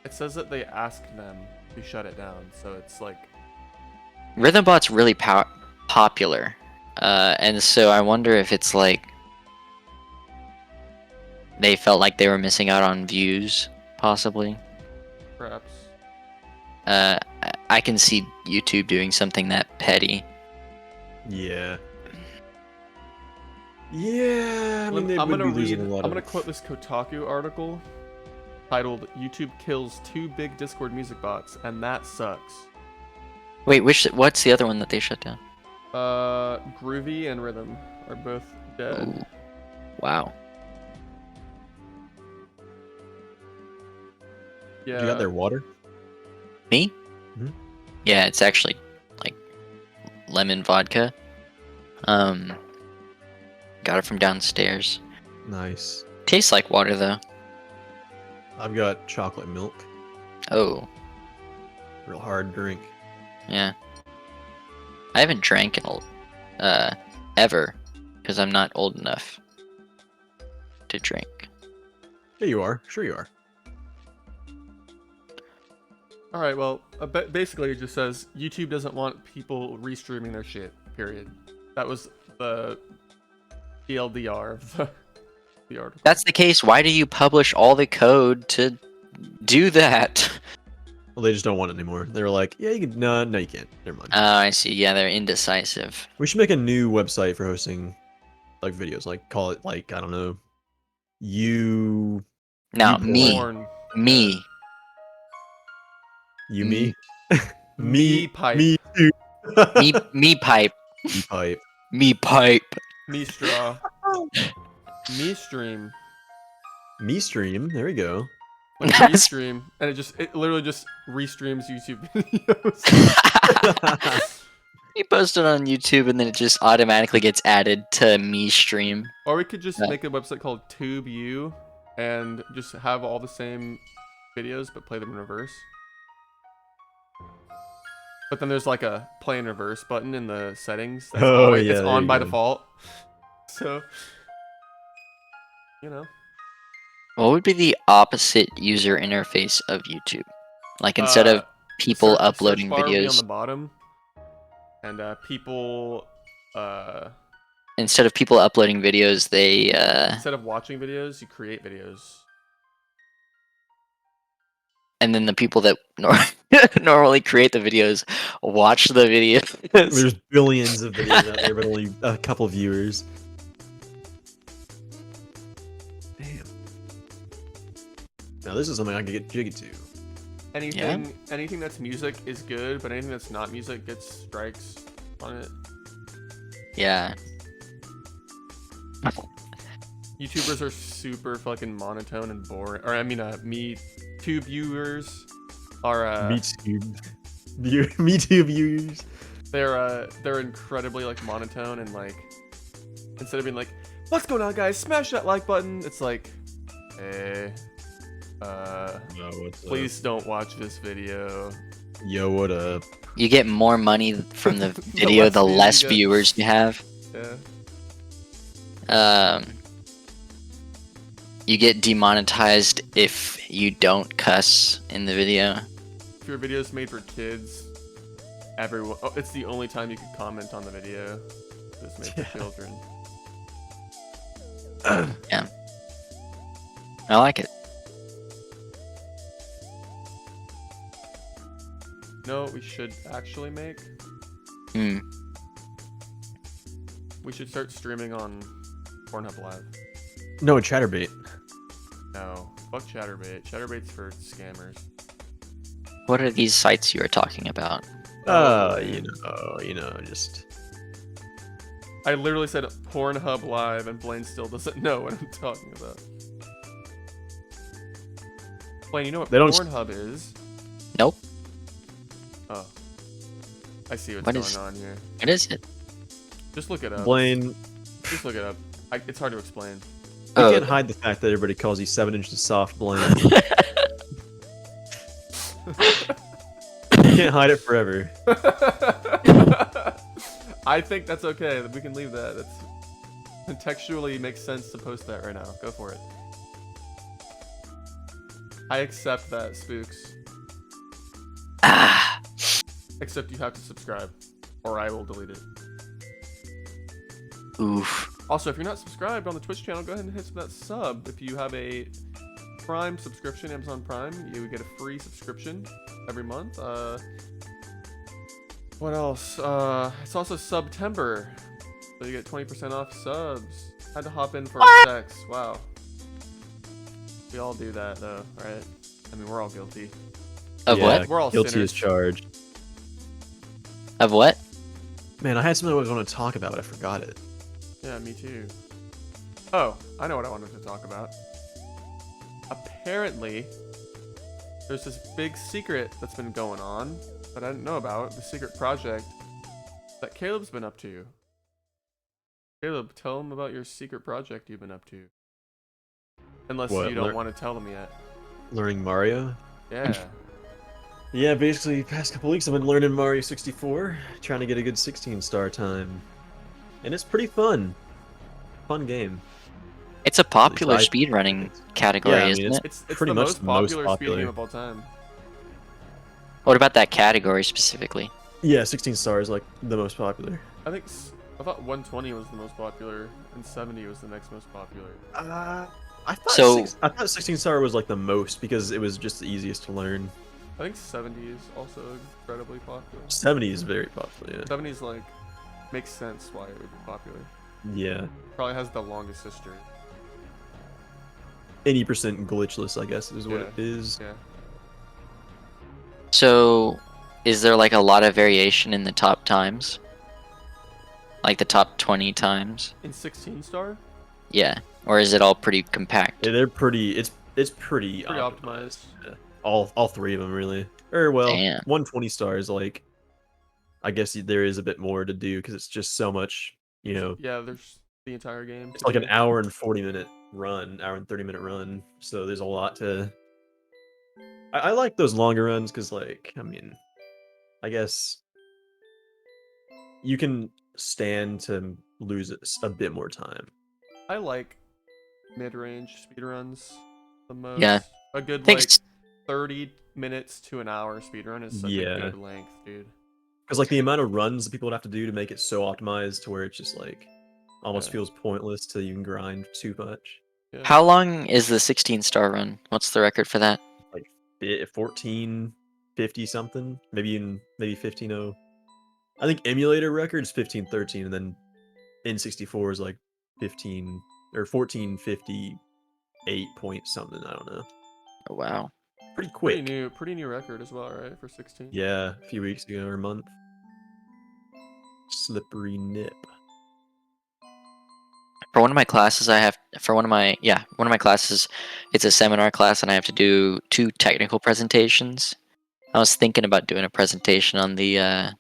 Speaker 1: It says that they asked them to shut it down, so it's like,
Speaker 3: RhythmBot's really popular, and so I wonder if it's like they felt like they were missing out on views, possibly.
Speaker 1: perhaps.
Speaker 3: I can see YouTube doing something that petty.
Speaker 2: Yeah. Yeah, I mean, they
Speaker 1: I'm
Speaker 2: would
Speaker 1: gonna
Speaker 2: be losing
Speaker 1: read.
Speaker 2: a lot
Speaker 1: I'm
Speaker 2: of...
Speaker 1: gonna quote this Kotaku article titled "YouTube kills 2 big Discord music bots, and that sucks."
Speaker 3: Wait, what's the other one that they shut down?
Speaker 1: Groovy and Rhythm are both dead.
Speaker 3: Ooh. Wow.
Speaker 1: Yeah.
Speaker 2: You got their water?
Speaker 3: Me?
Speaker 2: Mhm.
Speaker 3: Yeah, it's actually like lemon vodka. Got it from downstairs.
Speaker 2: Nice.
Speaker 3: Tastes like water though.
Speaker 2: I've got chocolate milk.
Speaker 3: Oh,
Speaker 2: Real hard drink.
Speaker 3: yeah. I haven't drank in ever because I'm not old enough to drink.
Speaker 2: Yeah, you are. Sure you are.
Speaker 1: All right. Well, basically, it just says YouTube doesn't want people restreaming their shit. Period. That was the TLDR of the article.
Speaker 3: That's the case. Why do you publish all the code to do that?
Speaker 2: Well, they just don't want it anymore. They were like, yeah, you can... No, you can't. Never mind.
Speaker 3: Oh, I see. Yeah, they're indecisive.
Speaker 2: We should make a new website for hosting, like, videos. Like, call it, like, I don't know... You...
Speaker 3: No,
Speaker 2: You
Speaker 3: me.
Speaker 1: Porn.
Speaker 3: Me.
Speaker 2: You
Speaker 3: Me.
Speaker 2: me?
Speaker 1: Me pipe.
Speaker 2: Me too.
Speaker 3: Me pipe.
Speaker 2: Me pipe.
Speaker 3: Me pipe.
Speaker 1: Me straw. Me stream.
Speaker 2: Me stream. There we go.
Speaker 1: Like restream, and it literally just restreams YouTube videos.
Speaker 3: You post it on YouTube and then it just automatically gets added to me stream.
Speaker 1: Or we could just
Speaker 3: Yeah.
Speaker 1: make a website called TubeU and just have all the same videos but play them in reverse. But then there's like a play in reverse button in the settings. That's
Speaker 2: Oh,
Speaker 1: always,
Speaker 2: yeah,
Speaker 1: it's
Speaker 2: there
Speaker 1: on
Speaker 2: you
Speaker 1: by
Speaker 2: go.
Speaker 1: default. So, you know.
Speaker 3: What would be the opposite user interface of YouTube? Like instead of people uploading
Speaker 1: search bar would be on
Speaker 3: videos,
Speaker 1: the bottom, and people
Speaker 3: instead of people uploading videos, they
Speaker 1: instead of watching videos, you create videos.
Speaker 3: and then the people that normally create the videos watch the videos.
Speaker 2: There's billions of videos out there, but only a couple viewers. Damn. Now this is something I can get jiggy to.
Speaker 1: Anything that's music is good, but anything that's not music gets strikes on it.
Speaker 3: Yeah.
Speaker 1: YouTubers are super fucking monotone and boring. Or I mean, me too viewers are
Speaker 2: Me too. Me too viewers.
Speaker 1: they're incredibly like monotone and like instead of being like, what's going on guys, smash that like button, it's like, hey,
Speaker 2: No, what's
Speaker 1: please don't watch this video.
Speaker 2: Yo, what up?
Speaker 3: You get more money from the video the less viewers you have.
Speaker 1: Yeah.
Speaker 3: You get demonetized if you don't cuss in the video.
Speaker 1: If your video's made for kids, everyone, it's the only time you can comment on the video. It's made for children.
Speaker 3: Yeah. I like it.
Speaker 1: You know what we should actually make?
Speaker 3: Hmm.
Speaker 1: We should start streaming on Pornhub Live.
Speaker 2: No, Chatterbait.
Speaker 1: No, fuck Chatterbait. Chatterbait's for scammers.
Speaker 3: What are these sites you are talking about?
Speaker 2: You know, just.
Speaker 1: I literally said Pornhub Live, and Blaine still doesn't know what I'm talking about. Blaine, you know what
Speaker 2: They don't
Speaker 1: Pornhub is?
Speaker 3: Nope.
Speaker 1: Oh, I see what's
Speaker 3: What
Speaker 1: going
Speaker 3: is-
Speaker 1: on here.
Speaker 3: What is it?
Speaker 1: Just look it up.
Speaker 2: Blaine,
Speaker 1: Just look it up. It's hard to explain.
Speaker 2: you
Speaker 3: Oh.
Speaker 2: can't hide the fact that everybody calls you 7 inches soft, Blaine. You can't hide it forever.
Speaker 1: I think that's okay. We can leave that. That's contextually makes sense to post that right now. Go for it. I accept that, Spooks.
Speaker 3: Ah.
Speaker 1: Except you have to subscribe, or I will delete it.
Speaker 3: Oof.
Speaker 1: Also, if you're not subscribed on the Twitch channel, go ahead and hit that sub. If you have a Prime subscription, Amazon Prime, you get a free subscription every month. What else? It's also September, so you get 20% off subs. Had to hop in for a sex. Wow. We all do that though, right? I mean, we're all guilty.
Speaker 3: Of
Speaker 2: Yeah,
Speaker 3: what?
Speaker 1: We're all
Speaker 2: guilty
Speaker 1: sinners.
Speaker 2: as charged.
Speaker 3: Of what?
Speaker 2: Man, I had something I was going to talk about, but I forgot it.
Speaker 1: Yeah, me too. Oh, I know what I wanted to talk about. Apparently, there's this big secret that's been going on that I didn't know about. The secret project that Caleb's been up to. Caleb, tell him about your secret project you've been up to. Unless
Speaker 2: What,
Speaker 1: you don't want to tell them yet.
Speaker 2: Learning Mario?
Speaker 1: Yeah.
Speaker 2: Yeah, basically, past couple weeks I've been learning Mario 64, trying to get a good 16-star time. And it's pretty fun. Fun game.
Speaker 3: It's a popular
Speaker 2: I-
Speaker 3: speedrunning category,
Speaker 2: Yeah, I mean,
Speaker 3: isn't it?
Speaker 1: It's
Speaker 2: Pretty
Speaker 1: the
Speaker 2: much
Speaker 1: most
Speaker 2: the most
Speaker 1: popular speed
Speaker 2: popular.
Speaker 1: game of all time.
Speaker 3: What about that category specifically?
Speaker 2: Yeah, 16 stars like the most popular.
Speaker 1: I think I thought 120 was the most popular and 70 was the next most popular.
Speaker 2: I thought
Speaker 3: So-
Speaker 2: I thought 16 star was like the most because it was just the easiest to learn.
Speaker 1: I think 70 is also incredibly popular.
Speaker 2: 70 is very popular.
Speaker 1: 70 is like makes sense why it would be popular.
Speaker 2: Yeah.
Speaker 1: Probably has the longest history.
Speaker 2: 80% glitchless, I guess, is what
Speaker 1: Yeah.
Speaker 2: it is.
Speaker 1: Yeah.
Speaker 3: So, is there like a lot of variation in the top times? Like the top 20 times?
Speaker 1: In 16 star,
Speaker 3: Yeah. Or is it all pretty compact?
Speaker 2: Yeah, they're pretty. It's pretty
Speaker 1: pretty optimized.
Speaker 2: Yeah. All three of them really. Or well,
Speaker 3: Damn.
Speaker 2: 120 stars. Like, I guess there is a bit more to do because it's just so much. You know,
Speaker 1: Yeah, there's the entire game.
Speaker 2: it's
Speaker 1: to
Speaker 2: like an
Speaker 1: do.
Speaker 2: hour and 40-minute run, hour and 30-minute run. So there's a lot to. I like those longer runs because, like, I mean, I guess you can stand to lose a bit more time.
Speaker 1: I like mid-range speedruns the most.
Speaker 3: Yeah.
Speaker 1: A good
Speaker 3: I think
Speaker 1: like
Speaker 3: it's-
Speaker 1: 30 minutes to an hour speedrun is such
Speaker 2: Yeah.
Speaker 1: a good length, dude.
Speaker 2: Because like the amount of runs that people would have to do to make it so optimized to where it's just like almost
Speaker 1: Yeah.
Speaker 2: feels pointless to even grind too much.
Speaker 1: Yeah.
Speaker 3: How long is the 16-star run? What's the record for that?
Speaker 2: 1450 something, maybe 150. I think emulator record is 1513, and then N64 is like 15 or 1458 point something. I don't know.
Speaker 3: Oh, wow.
Speaker 2: Pretty quick.
Speaker 1: Pretty new record as well, right? For 16.
Speaker 2: Yeah, a few weeks ago or a month. Slippery nip.
Speaker 3: For one of my classes, one of my classes, it's a seminar class, and I have to do 2 technical presentations. I was thinking about doing a presentation on the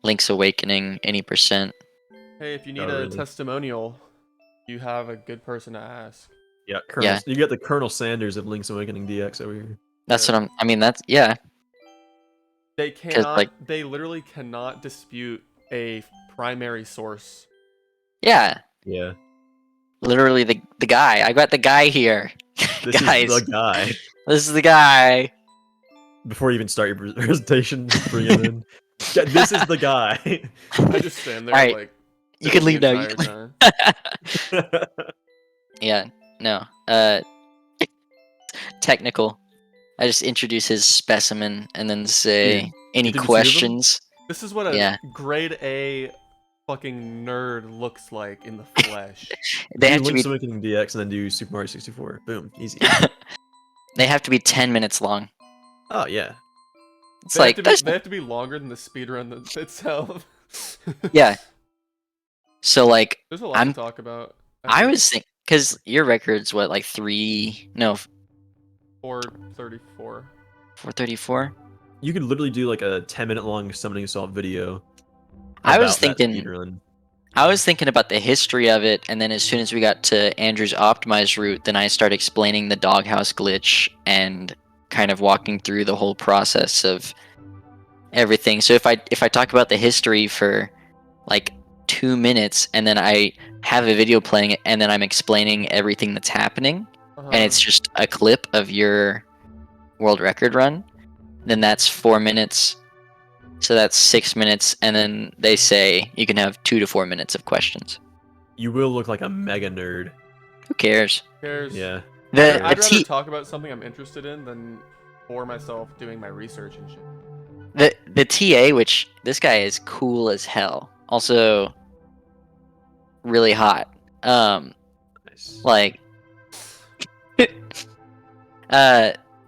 Speaker 3: Link's Awakening any percent.
Speaker 1: Hey, if you need
Speaker 2: Oh,
Speaker 1: a
Speaker 2: really?
Speaker 1: testimonial, you have a good person to ask.
Speaker 2: Yeah, Colonel.
Speaker 3: Yeah.
Speaker 2: You got the Colonel Sanders of Link's Awakening DX over here.
Speaker 3: That's
Speaker 1: Yeah.
Speaker 3: what I mean, that's yeah.
Speaker 1: They cannot.
Speaker 3: like-
Speaker 1: They literally cannot dispute a primary source.
Speaker 3: Yeah.
Speaker 2: Yeah.
Speaker 3: Literally the guy. I got the guy here.
Speaker 2: This
Speaker 3: Guys,
Speaker 2: is the guy.
Speaker 3: this is the guy.
Speaker 2: Before you even start your presentation, bring him in. Yeah, this is the guy.
Speaker 1: I just stand there
Speaker 3: Alright,
Speaker 1: like.
Speaker 3: You can
Speaker 1: the
Speaker 3: leave now.
Speaker 1: entire time.
Speaker 3: Yeah. No. Technical. I just introduce his specimen and then say
Speaker 2: Dude,
Speaker 3: any
Speaker 2: did you see them?
Speaker 3: questions.
Speaker 1: This is what a
Speaker 3: Yeah.
Speaker 1: grade A fucking nerd looks like in the flesh.
Speaker 3: They
Speaker 2: do
Speaker 3: have to
Speaker 2: Link's
Speaker 3: be
Speaker 2: Awakening DX and then do Super Mario 64. Boom, easy.
Speaker 3: they have to be 10 minutes long.
Speaker 2: Oh yeah.
Speaker 3: It's
Speaker 1: They
Speaker 3: like
Speaker 1: have
Speaker 3: that's
Speaker 1: they have to be longer than the speedrun itself.
Speaker 3: yeah. So like
Speaker 1: There's a lot
Speaker 3: I'm-
Speaker 1: to talk about.
Speaker 3: I was thinking because your record's what like
Speaker 1: 434.
Speaker 3: 434.
Speaker 2: You could literally do like a 10-minute long summoning assault video.
Speaker 3: I was
Speaker 2: about that
Speaker 3: thinking-
Speaker 2: speedrun.
Speaker 3: I was thinking about the history of it, and then as soon as we got to Andrew's optimized route, then I started explaining the doghouse glitch and kind of walking through the whole process of everything. So if I talk about the history for like 2 minutes, and then I have a video playing, and then I'm explaining everything that's happening, and it's just a clip of your world record run, then that's 4 minutes. So that's 6 minutes, and then they say you can have 2 to 4 minutes of questions.
Speaker 2: You will look like a mega nerd.
Speaker 3: Who cares?
Speaker 1: Cares.
Speaker 2: Yeah.
Speaker 3: The
Speaker 1: I'd rather
Speaker 3: T
Speaker 1: talk about something I'm interested in than bore myself doing my research and shit.
Speaker 3: the TA, which this guy is cool as hell. Also, really hot.
Speaker 2: Nice.
Speaker 3: Like,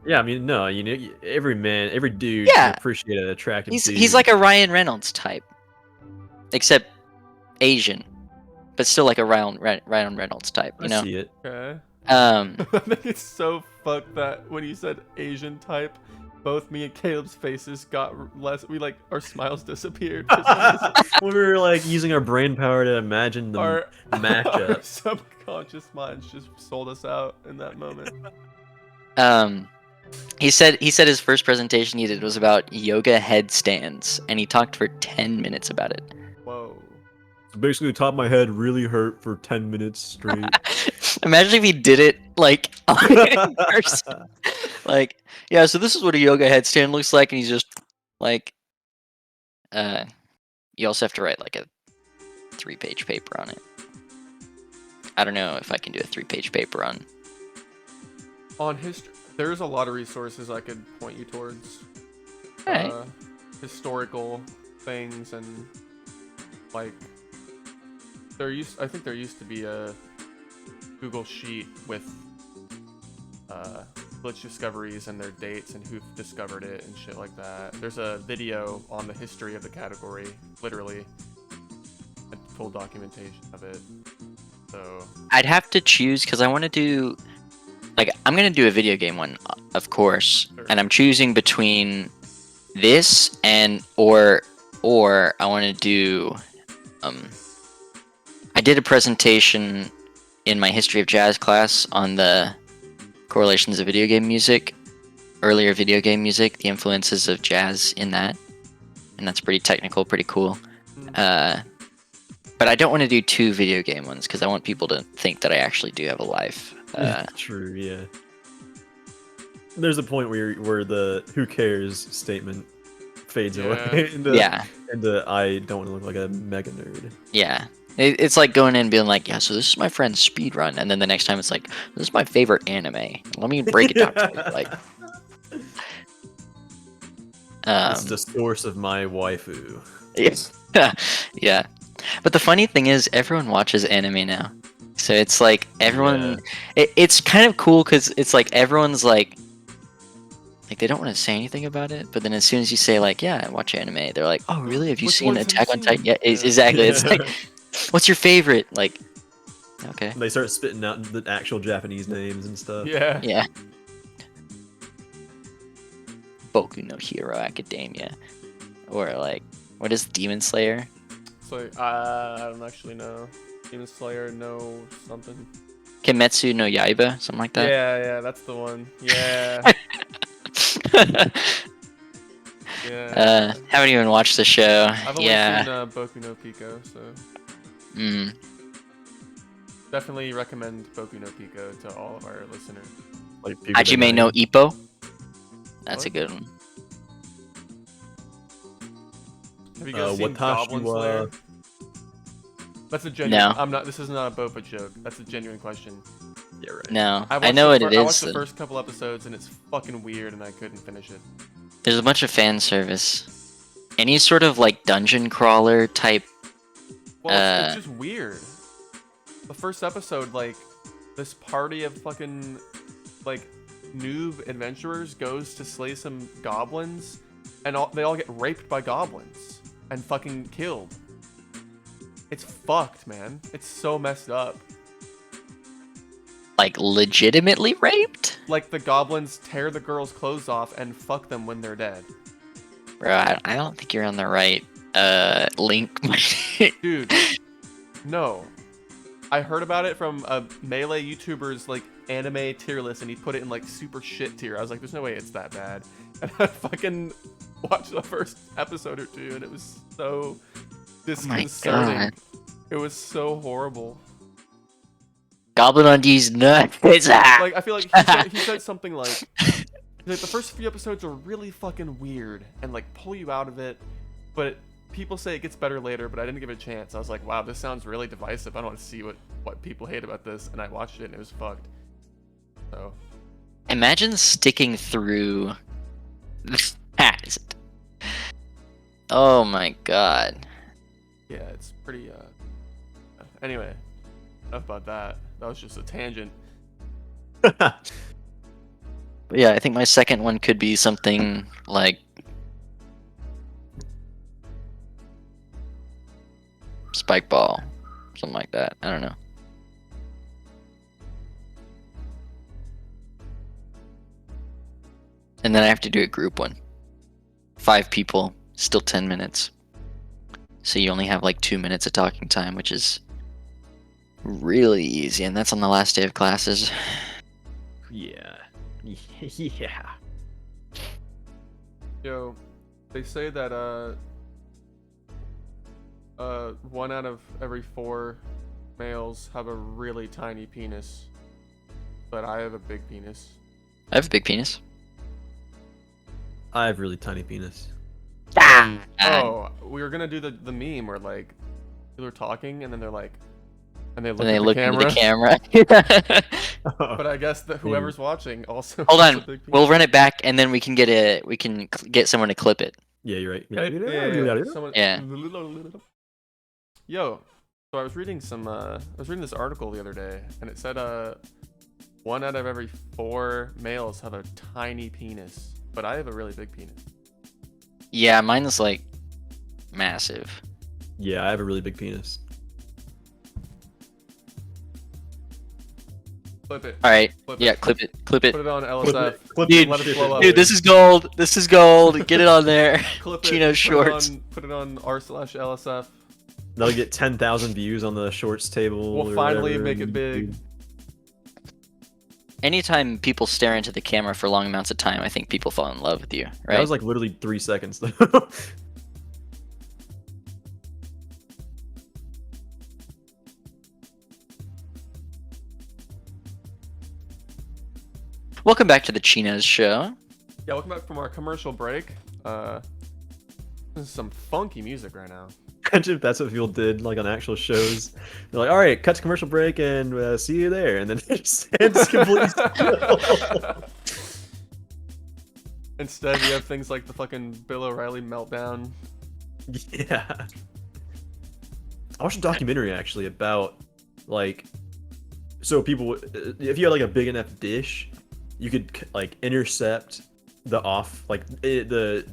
Speaker 2: Yeah, I mean, no, you know, every dude
Speaker 3: Yeah.
Speaker 2: can appreciate an attractive dude.
Speaker 3: he's like a Ryan Reynolds type, except Asian, but still like a Ryan Reynolds type. You
Speaker 2: I
Speaker 3: know.
Speaker 2: see it.
Speaker 1: Okay.
Speaker 3: Um.
Speaker 1: I think it's so fucked that when you said Asian type, both me and Caleb's faces got less. We like our smiles disappeared.
Speaker 2: We were like using our brain power to imagine the
Speaker 1: our
Speaker 2: matchup.
Speaker 1: subconscious minds just sold us out in that moment.
Speaker 3: He said his first presentation he did was about yoga headstands, and he talked for 10 minutes about it.
Speaker 1: Whoa.
Speaker 2: So basically, the top of my head really hurt for 10 minutes straight.
Speaker 3: Imagine if he did it like in person. Like, yeah, so this is what a yoga headstand looks like, and he's just like, you also have to write like a 3-page paper on it. I don't know if I can do a 3-page paper on
Speaker 1: history. There's a lot of resources I could point you towards.
Speaker 3: Alright.
Speaker 1: Historical things and like I think there used to be a Google sheet with glitch discoveries and their dates and who discovered it and shit like that. There's a video on the history of the category, literally, and full documentation of it. So
Speaker 3: I'd have to choose because I want to do, like, I'm gonna do a video game one, of course,
Speaker 1: Sure.
Speaker 3: and I'm choosing between this and or I want to do, I did a presentation in my history of jazz class on the correlations of video game music, earlier video game music, the influences of jazz in that, and that's pretty technical, pretty cool. But I don't want to do 2 video game ones because I want people to think that I actually do have a life.
Speaker 2: True, yeah. There's a point where the "who cares" statement fades
Speaker 1: Yeah.
Speaker 2: away
Speaker 3: Yeah,
Speaker 2: into I don't want to look like a mega nerd.
Speaker 3: yeah. It's like going in and being like, yeah, so this is my friend's speed run, and then the next time it's like, this is my favorite anime. Let me break it down to you. Like,
Speaker 2: This is the source of my waifu.
Speaker 3: yeah. But the funny thing is, everyone watches anime now. So it's like everyone. It's kind of cool because it's like everyone's like they don't want to say anything about it, but then as soon as you say like, yeah, I watch anime, they're like, oh really? Have you
Speaker 1: Which
Speaker 3: seen
Speaker 1: ones have you
Speaker 3: Attack on Titan?
Speaker 1: seen?
Speaker 3: Yeah, exactly. It's like, what's your favorite? Like Okay.
Speaker 2: They start spitting out the actual Japanese names and stuff.
Speaker 1: Yeah.
Speaker 3: Yeah. Boku no Hero Academia, or like, what is Demon Slayer?
Speaker 1: So I don't actually know. Demon Slayer, no something.
Speaker 3: Kimetsu no Yaiba, something like that.
Speaker 1: Yeah, that's the one. Yeah. Yeah.
Speaker 3: Haven't even watched the show.
Speaker 1: I've only
Speaker 3: Yeah.
Speaker 1: seen Boku no Pico, so
Speaker 3: Mm.
Speaker 1: definitely recommend Boku no Pico to all of our listeners.
Speaker 2: Like people that
Speaker 3: Hajime no
Speaker 2: know.
Speaker 3: Ippo. That's a
Speaker 1: What?
Speaker 3: good one.
Speaker 1: Have you guys seen
Speaker 2: Watashi
Speaker 1: Goblin
Speaker 2: wa-
Speaker 1: Slayer? That's a genuine.
Speaker 3: No.
Speaker 1: I'm not. This is not a Boba joke. That's a genuine question.
Speaker 2: Yeah, right.
Speaker 3: No, I
Speaker 1: watched
Speaker 3: know
Speaker 1: the
Speaker 3: what it
Speaker 1: I
Speaker 3: is.
Speaker 1: watched the
Speaker 3: though.
Speaker 1: first couple episodes and it's fucking weird and I couldn't finish it.
Speaker 3: There's a bunch of fan service. Any sort of like dungeon crawler type.
Speaker 1: Well, it's just weird. The first episode, like, this party of fucking, like, noob adventurers goes to slay some goblins, and they all get raped by goblins and fucking killed. It's fucked, man. It's so messed up.
Speaker 3: Like legitimately raped?
Speaker 1: Like, the goblins tear the girls' clothes off and fuck them when they're dead.
Speaker 3: Bro, I don't think you're on the right link.
Speaker 1: Dude, no. I heard about it from a Melee YouTuber's like anime tier list, and he put it in like super shit tier. I was like, "There's no way it's that bad." And I fucking watched the first episode or two, and it was so disconcerting.
Speaker 3: God.
Speaker 1: It was so horrible.
Speaker 3: Goblin on these nuts.
Speaker 1: Like I feel like he said something like the first few episodes are really fucking weird and like pull you out of it, but people say it gets better later, but I didn't give it a chance. I was like, wow, this sounds really divisive. I don't want to see what people hate about this, and I watched it and it was fucked. So
Speaker 3: Imagine sticking through that. Oh my god.
Speaker 1: yeah, it's pretty anyway, enough about that. That was just a tangent.
Speaker 3: But yeah, I think my second one could be something like spike ball, something like that. I don't know. And then I have to do a group one. 5 people, still 10 minutes. So you only have like 2 minutes of talking time, which is really easy, and that's on the last day of classes.
Speaker 2: Yeah. Yeah.
Speaker 1: Yo, they say that 1 out of every 4 males have a really tiny penis, but I have a big penis.
Speaker 3: I have a big penis.
Speaker 2: I have really tiny penis.
Speaker 1: Oh, we were gonna do the meme where like people are talking and then they're like, and they look,
Speaker 3: And they
Speaker 1: at
Speaker 3: look
Speaker 1: the
Speaker 3: into
Speaker 1: camera.
Speaker 3: the camera.
Speaker 1: But I guess that whoever's watching also.
Speaker 3: Hold
Speaker 1: has a
Speaker 3: on,
Speaker 1: big
Speaker 3: we'll
Speaker 1: penis.
Speaker 3: run it back, and then we can get someone to clip it.
Speaker 2: Yeah, you're right.
Speaker 1: Yeah. Someone...
Speaker 3: Yeah.
Speaker 1: Yo, so I was reading this article the other day, and it said 1 out of every 4 males have a tiny penis, but I have a really big penis.
Speaker 3: Yeah, mine is like massive.
Speaker 2: Yeah, I have a really big penis.
Speaker 1: Flip it.
Speaker 3: All right,
Speaker 1: Flip
Speaker 3: yeah,
Speaker 1: it.
Speaker 3: clip it.
Speaker 1: Put it on LSF.
Speaker 2: Clip
Speaker 3: Dude,
Speaker 1: let it blow up.
Speaker 3: Dude, this is gold. This is gold. Get it on there.
Speaker 1: Clip it.
Speaker 3: Chinos shorts.
Speaker 1: Put it on r/LSF.
Speaker 2: That'll get 10,000 views on the shorts table.
Speaker 1: We'll
Speaker 2: or
Speaker 1: finally
Speaker 2: whatever.
Speaker 1: make it big.
Speaker 3: Anytime people stare into the camera for long amounts of time, I think people fall in love with you, right?
Speaker 2: That was like literally 3 seconds though.
Speaker 3: Welcome back to the Chinos show.
Speaker 1: Yeah, welcome back from our commercial break. This is some funky music right now.
Speaker 2: Imagine if that's what people did like on actual shows. They're like, all right, cut to commercial break and see you there. And then it's completely still.
Speaker 1: Instead, we have things like the fucking Bill O'Reilly meltdown.
Speaker 2: Yeah. I watched a documentary actually about like, so people, if you had like a big enough dish, you could like intercept the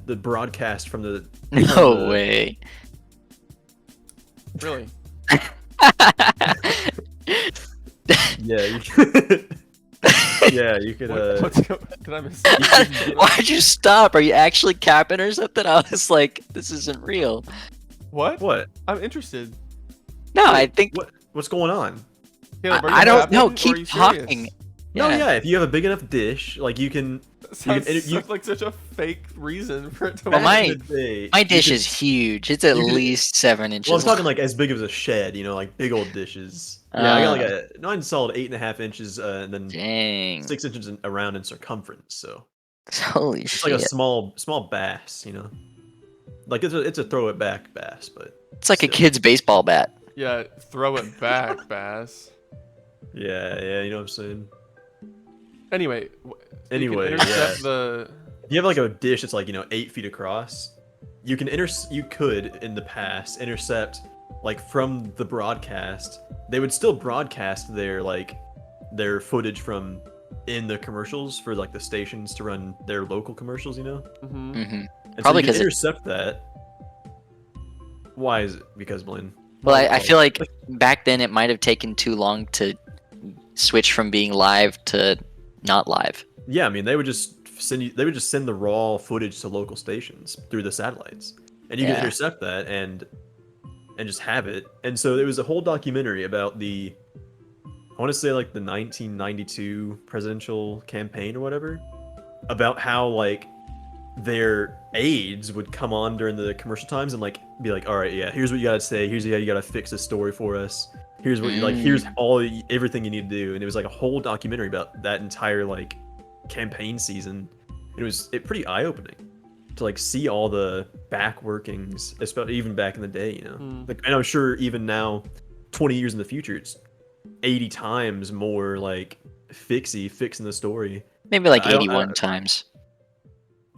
Speaker 2: the broadcast from the.
Speaker 3: No way.
Speaker 1: Really?
Speaker 2: Yeah, you could. Yeah, you could.
Speaker 1: Did I miss it?
Speaker 3: Why'd you stop? Are you actually capping or something? I was like, this isn't real.
Speaker 1: What?
Speaker 2: What?
Speaker 1: I'm interested.
Speaker 3: No, I think
Speaker 2: What's going on?
Speaker 1: Caleb, are you
Speaker 3: I don't
Speaker 1: capping,
Speaker 3: know.
Speaker 1: or are you
Speaker 3: Keep
Speaker 1: serious?
Speaker 3: talking.
Speaker 2: No, yeah. If you have a big enough dish, like you can.
Speaker 1: That sounds
Speaker 2: you-
Speaker 1: like such a fake reason for it to
Speaker 3: Well,
Speaker 2: back
Speaker 3: my-
Speaker 2: in the day,
Speaker 3: My
Speaker 2: you
Speaker 3: dish
Speaker 2: could-
Speaker 3: is huge. It's at
Speaker 2: you could-
Speaker 3: least 7 inches.
Speaker 2: Well, I'm talking
Speaker 3: long.
Speaker 2: like as big as a shed, like big old dishes. Yeah, I got like a nine solid 8.5 inches, and then
Speaker 3: Dang.
Speaker 2: 6 inches around in circumference. So
Speaker 3: Holy
Speaker 2: it's
Speaker 3: shit.
Speaker 2: like a small bass, Like it's a throw it back bass, but
Speaker 3: It's like a
Speaker 2: still.
Speaker 3: kid's baseball bat.
Speaker 1: Yeah, throw it back, Bass.
Speaker 2: Yeah, you know what I'm saying.
Speaker 1: Anyway,
Speaker 2: Anyway,
Speaker 1: you can intercept the.
Speaker 2: If you have like a dish that's like 8 feet across, you could in the past intercept like from the broadcast. They would still broadcast their footage from in the commercials for like the stations to run their local commercials,
Speaker 1: Mhm.
Speaker 3: Hmm.
Speaker 2: And
Speaker 3: Probably
Speaker 2: so you
Speaker 3: 'cause
Speaker 2: can
Speaker 3: it-
Speaker 2: intercept that. Why is it? Because Blaine.
Speaker 3: Well, I feel like back then it might have taken too long to switch from being live to not live.
Speaker 2: Yeah, I mean they would just send the raw footage to local stations through the satellites, and you can
Speaker 3: Yeah.
Speaker 2: intercept that and just have it. And so there was a whole documentary about I want to say like the 1992 presidential campaign or whatever, about how like their aides would come on during the commercial times and like be like, all right, yeah, here's what you gotta say, here's how you gotta fix this story for us, here's what here's everything you need to do. And it was like a whole documentary about that entire like campaign season. It was pretty eye-opening to like see all the back workings, especially even back in the day, like, and I'm sure even now 20 years in the future it's 80 times more like fixing the story.
Speaker 3: Maybe like
Speaker 2: I don't-
Speaker 3: 81 times.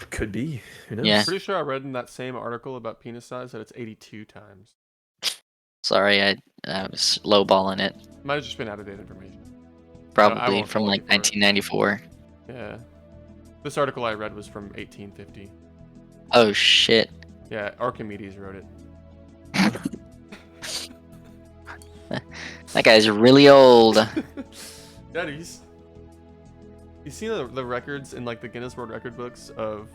Speaker 2: Could be. Who knows?
Speaker 3: Yeah.
Speaker 1: Pretty sure I read in that same article about penis size that it's 82 times.
Speaker 3: Sorry, I was lowballing it.
Speaker 1: Might have just been out of date information.
Speaker 3: Probably
Speaker 1: won't
Speaker 3: from
Speaker 1: fault
Speaker 3: like
Speaker 1: you for it.
Speaker 3: 1994.
Speaker 1: Yeah. This article I read was from 1850.
Speaker 3: Oh shit.
Speaker 1: Yeah, Archimedes wrote it.
Speaker 3: That guy's really old.
Speaker 1: Yeah, dude, you see the records in like the Guinness World Record books of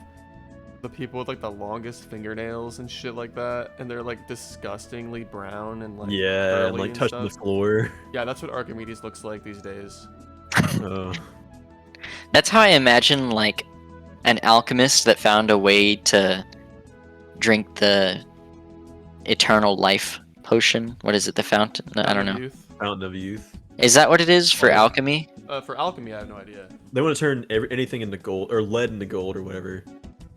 Speaker 1: the people with like the longest fingernails and shit like that, and they're like disgustingly brown and like
Speaker 2: Yeah, and
Speaker 1: curly
Speaker 2: like touching the
Speaker 1: stuff.
Speaker 2: floor.
Speaker 1: Yeah, that's what Archimedes looks like these days.
Speaker 2: Oh.
Speaker 3: That's how I imagine like an alchemist that found a way to drink the eternal life potion. What is it? The fountain? No, I don't know.
Speaker 1: Youth.
Speaker 2: Fountain of Youth.
Speaker 3: Is that what it is for
Speaker 2: Oh.
Speaker 3: alchemy?
Speaker 1: For alchemy, I have no idea.
Speaker 2: They want to turn anything into gold or lead into gold or whatever.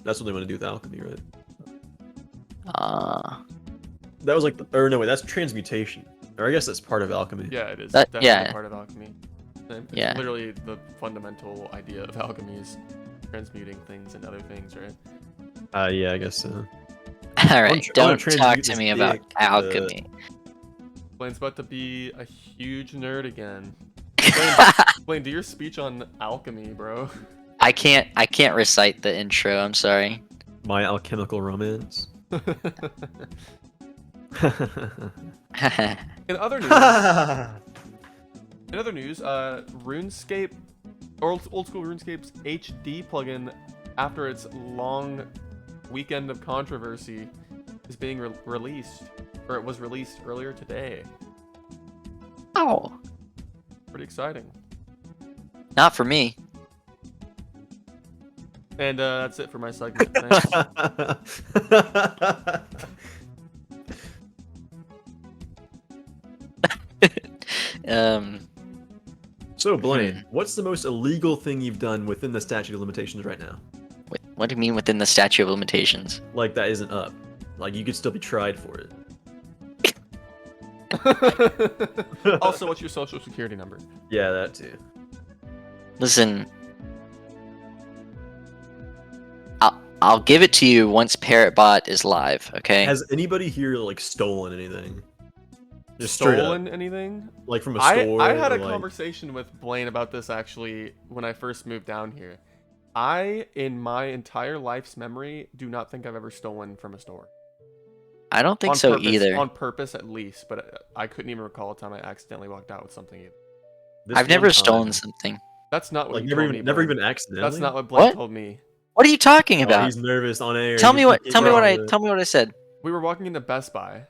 Speaker 2: That's what they want to do with alchemy, right? That was like, that's transmutation, or I guess that's part of alchemy.
Speaker 1: Yeah, it is
Speaker 3: That-
Speaker 1: definitely
Speaker 3: yeah.
Speaker 1: part of alchemy. It's
Speaker 3: Yeah.
Speaker 1: literally the fundamental idea of alchemy is transmuting things into other things, right?
Speaker 2: Yeah, I guess so.
Speaker 3: Alright,
Speaker 2: I wanna
Speaker 3: don't talk
Speaker 2: transmute
Speaker 3: to
Speaker 2: this
Speaker 3: me about
Speaker 2: dick,
Speaker 3: alchemy.
Speaker 1: Blaine's about to be a huge nerd again. Blaine, do your speech on alchemy, bro.
Speaker 3: I can't recite the intro, I'm sorry.
Speaker 2: My alchemical romance.
Speaker 1: In other news, RuneScape, or old school RuneScape's HD plugin, after its long weekend of controversy, is being released, or it was released earlier today.
Speaker 3: Oh,
Speaker 1: Pretty exciting.
Speaker 3: not for me.
Speaker 1: And that's it for my segment. Thanks.
Speaker 2: So Blaine, what's the most illegal thing you've done within the statute of limitations right now?
Speaker 3: What do you mean within the statute of limitations?
Speaker 2: Like that isn't up. Like you could still be tried for it.
Speaker 1: Also, what's your social security number?
Speaker 2: Yeah, that too.
Speaker 3: Listen, I'll give it to you once Parrotbot is live, okay?
Speaker 2: Has anybody here like stolen anything? Just straight up.
Speaker 1: Stolen anything?
Speaker 2: Like from a store?
Speaker 1: I had a
Speaker 2: or, like-
Speaker 1: conversation with Blaine about this actually when I first moved down here. I, in my entire life's memory, do not think I've ever stolen from a store.
Speaker 3: I don't think
Speaker 1: On
Speaker 3: so
Speaker 1: purpose,
Speaker 3: either.
Speaker 1: On purpose, at least, but I couldn't even recall a time I accidentally walked out with something either.
Speaker 2: This
Speaker 3: I've
Speaker 2: one
Speaker 3: never
Speaker 2: time,
Speaker 3: stolen something.
Speaker 1: That's not what
Speaker 2: like
Speaker 1: you
Speaker 2: never
Speaker 1: told
Speaker 2: even
Speaker 1: me, Blaine.
Speaker 2: accidentally.
Speaker 1: That's not what Blaine
Speaker 3: What?
Speaker 1: told me.
Speaker 3: What are you talking
Speaker 2: Oh,
Speaker 3: about?
Speaker 2: he's nervous on air.
Speaker 3: Tell
Speaker 2: He
Speaker 3: me
Speaker 2: just
Speaker 3: what.
Speaker 2: can't
Speaker 3: Tell me
Speaker 2: get
Speaker 3: what
Speaker 2: out
Speaker 3: I.
Speaker 2: of it.
Speaker 3: Tell me what I said.
Speaker 1: We were walking into Best Buy
Speaker 3: Uh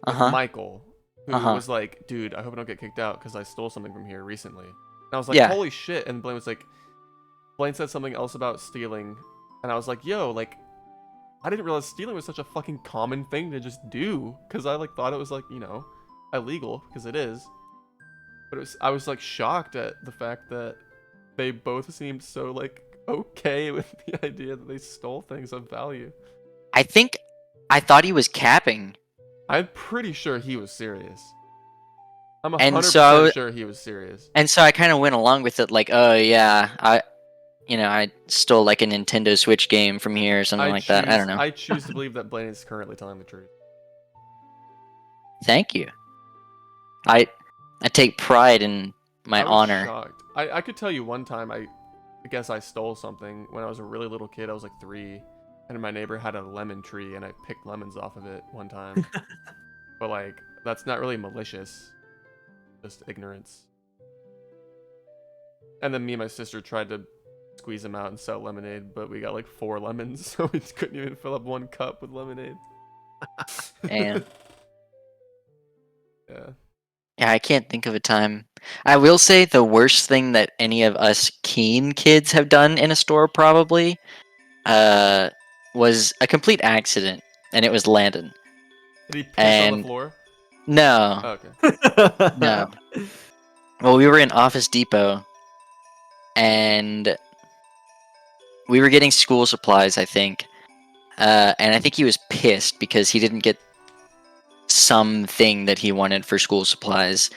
Speaker 1: with
Speaker 3: huh.
Speaker 1: Michael, who
Speaker 3: Uh-huh.
Speaker 1: was like, "Dude, I hope I don't get kicked out because I stole something from here recently." And I was like,
Speaker 3: Yeah.
Speaker 1: "Holy shit!" And Blaine was like, Blaine said something else about stealing, and I was like, "Yo, like, I didn't realize stealing was such a fucking common thing to just do, because I like thought it was like, you know, illegal because it is." But it was, I was like shocked at the fact that they both seemed so like okay with the idea that they stole things of value.
Speaker 3: I thought he was capping,
Speaker 1: I'm pretty sure he was serious. I'm
Speaker 3: And
Speaker 1: 100% sure he was serious.
Speaker 3: and so I kind of went along with it, like, oh yeah, I stole like a Nintendo Switch game from here or something like that. I don't know.
Speaker 1: I choose to believe that Blaine is currently telling the truth.
Speaker 3: Thank you. I take pride in my
Speaker 1: I was
Speaker 3: honor.
Speaker 1: shocked. I could tell you one time I guess I stole something when I was a really little kid. I was like 3, and my neighbor had a lemon tree, and I picked lemons off of it one time. But like, that's not really malicious, just ignorance. And then me and my sister tried to squeeze them out and sell lemonade, but we got like 4 lemons, so we couldn't even fill up 1 cup with lemonade.
Speaker 3: And
Speaker 1: Yeah.
Speaker 3: yeah, I can't think of a time. I will say the worst thing that any of us keen kids have done in a store probably was a complete accident, and it was Landon.
Speaker 1: Did he piss on the
Speaker 3: And
Speaker 1: floor?
Speaker 3: no,
Speaker 1: Oh, okay.
Speaker 3: no. Well, we were in Office Depot, and we were getting school supplies, I think. And I think he was pissed because he didn't get something that he wanted for school supplies.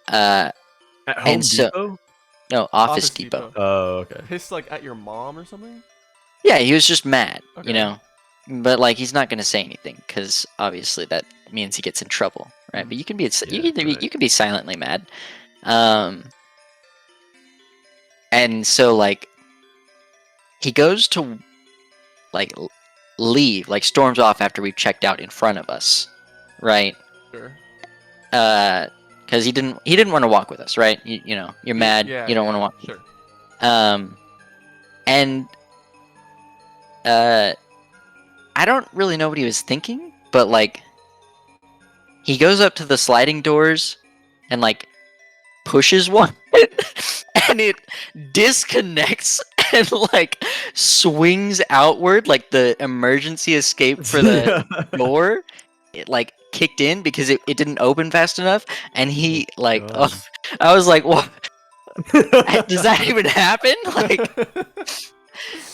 Speaker 2: At Home
Speaker 3: And so-
Speaker 2: Depot?
Speaker 3: No, Office Depot.
Speaker 2: Oh, okay.
Speaker 1: Pissed like at your mom or something?
Speaker 3: Yeah, he was just mad,
Speaker 1: Okay.
Speaker 3: you know. But like, he's not gonna say anything because obviously that means he gets in trouble, right? But you can be
Speaker 2: right.
Speaker 3: you can be silently mad. And so like, he goes to like leave, like storms off after we've checked out in front of us, right?
Speaker 1: Sure.
Speaker 3: Because he didn't want to walk with us, right? You know, you're mad,
Speaker 1: Yeah,
Speaker 3: you don't want to walk.
Speaker 1: Sure.
Speaker 3: And I don't really know what he was thinking, but like, he goes up to the sliding doors and like pushes one, and it disconnects and like swings outward like the emergency escape for the door. It like kicked in because it didn't open fast enough, and he like,
Speaker 2: God.
Speaker 3: I was like, what? Does that even happen? Like,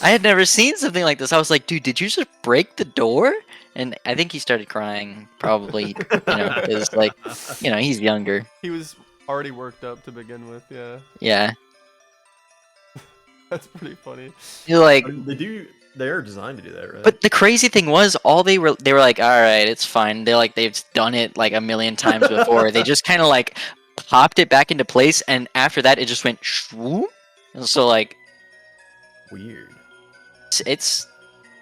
Speaker 3: I had never seen something like this. I was like, dude, did you just break the door? And I think he started crying, probably, because like, he's younger.
Speaker 1: He was already worked up to begin with, yeah.
Speaker 3: Yeah.
Speaker 1: That's pretty funny.
Speaker 3: You're like,
Speaker 2: I mean, they are designed to do that, right?
Speaker 3: but the crazy thing was, they were like, all right, it's fine. They've done it like a million times before. They just kind of like popped it back into place, and after that, it just went shroom. And so like,
Speaker 2: Weird.
Speaker 3: it's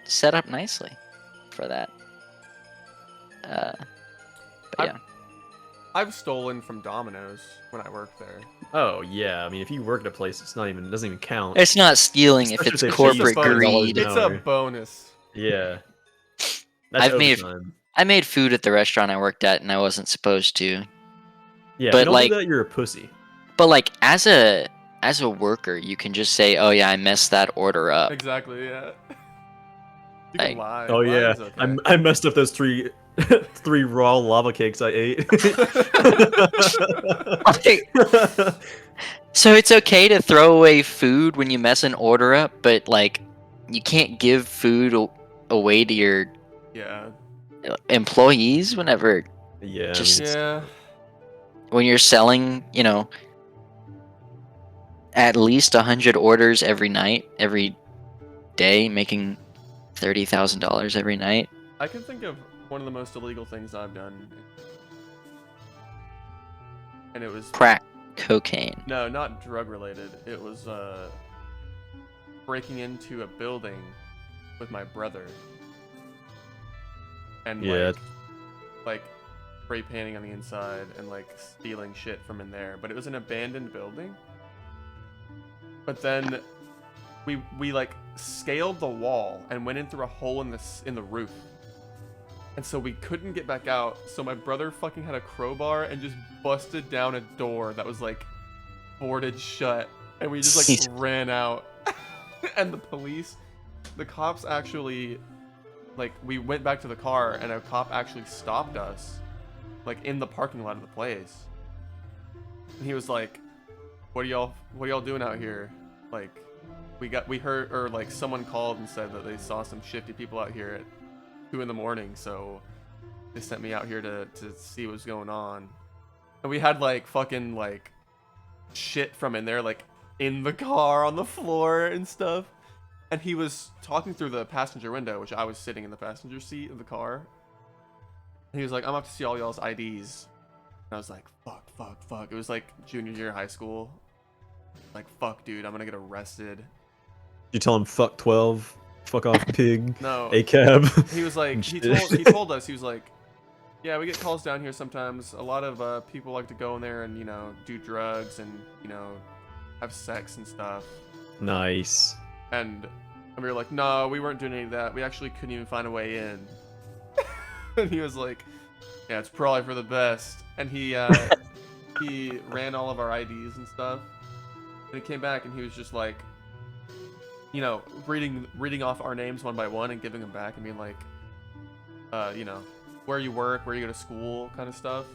Speaker 3: set up nicely for that. But yeah.
Speaker 1: I've stolen from Domino's when I worked there.
Speaker 2: Oh yeah, I mean if you work at a place, it doesn't even count.
Speaker 3: It's not stealing if
Speaker 2: Especially
Speaker 3: it's
Speaker 2: if they
Speaker 3: corporate
Speaker 2: pay you $5
Speaker 3: greed.
Speaker 2: an
Speaker 1: It's a
Speaker 2: hour.
Speaker 1: bonus.
Speaker 2: Yeah. That's overtime.
Speaker 3: I made food at the restaurant I worked at, and I wasn't supposed to.
Speaker 2: Yeah,
Speaker 3: but
Speaker 2: if you don't
Speaker 3: like-
Speaker 2: do that, you're a pussy.
Speaker 3: But like, as a worker, you can just say, "Oh yeah, I messed that order up."
Speaker 1: Exactly, yeah. You
Speaker 3: Like-
Speaker 1: can lie.
Speaker 2: Oh yeah,
Speaker 1: Lying's okay.
Speaker 2: I messed up those three raw lava cakes I ate.
Speaker 3: So it's okay to throw away food when you mess an order up, but like, you can't give food away to your
Speaker 1: Yeah.
Speaker 3: employees whenever
Speaker 2: Yeah,
Speaker 3: Just-
Speaker 1: Yeah.
Speaker 3: when you're selling, at least 100 orders every night, every day, making $30,000 every night.
Speaker 1: I can think of one of the most illegal things I've done. And it was
Speaker 3: Crack cocaine.
Speaker 1: no, not drug related. It was breaking into a building with my brother. And
Speaker 2: Yeah.
Speaker 1: like spray painting on the inside and like stealing shit from in there. But it was an abandoned building. But then we like scaled the wall and went in through a hole in the roof. And so we couldn't get back out. So my brother fucking had a crowbar and just busted down a door that was like boarded shut. And we just like ran out. And the cops actually, like, we went back to the car and a cop actually stopped us, like in the parking lot of the place. And he was like, what are y'all doing out here? Like, we heard, or like someone called and said that they saw some shifty people out here at 2 in the morning, so they sent me out here to see what's going on. And we had like fucking like shit from in there, like in the car on the floor and stuff. And he was talking through the passenger window, which I was sitting in the passenger seat of the car. And he was like, I'm about to see all y'all's IDs. And I was like, fuck. It was like junior year of high school. Like, fuck, dude, I'm gonna get arrested.
Speaker 2: You tell him fuck 12, fuck off pig,
Speaker 1: No.
Speaker 2: a cab.
Speaker 1: He was like, he told us, he was like, yeah, we get calls down here sometimes. A lot of people like to go in there and, you know, do drugs and, you know, have sex and stuff.
Speaker 2: Nice.
Speaker 1: And we were like, no, we weren't doing any of that. We actually couldn't even find a way in. And he was like, yeah, it's probably for the best. And he ran all of our IDs and stuff. And he came back and he was just like, you know, reading off our names one by one and giving them back and being like, you know, where you work, where you go to school, kind of stuff.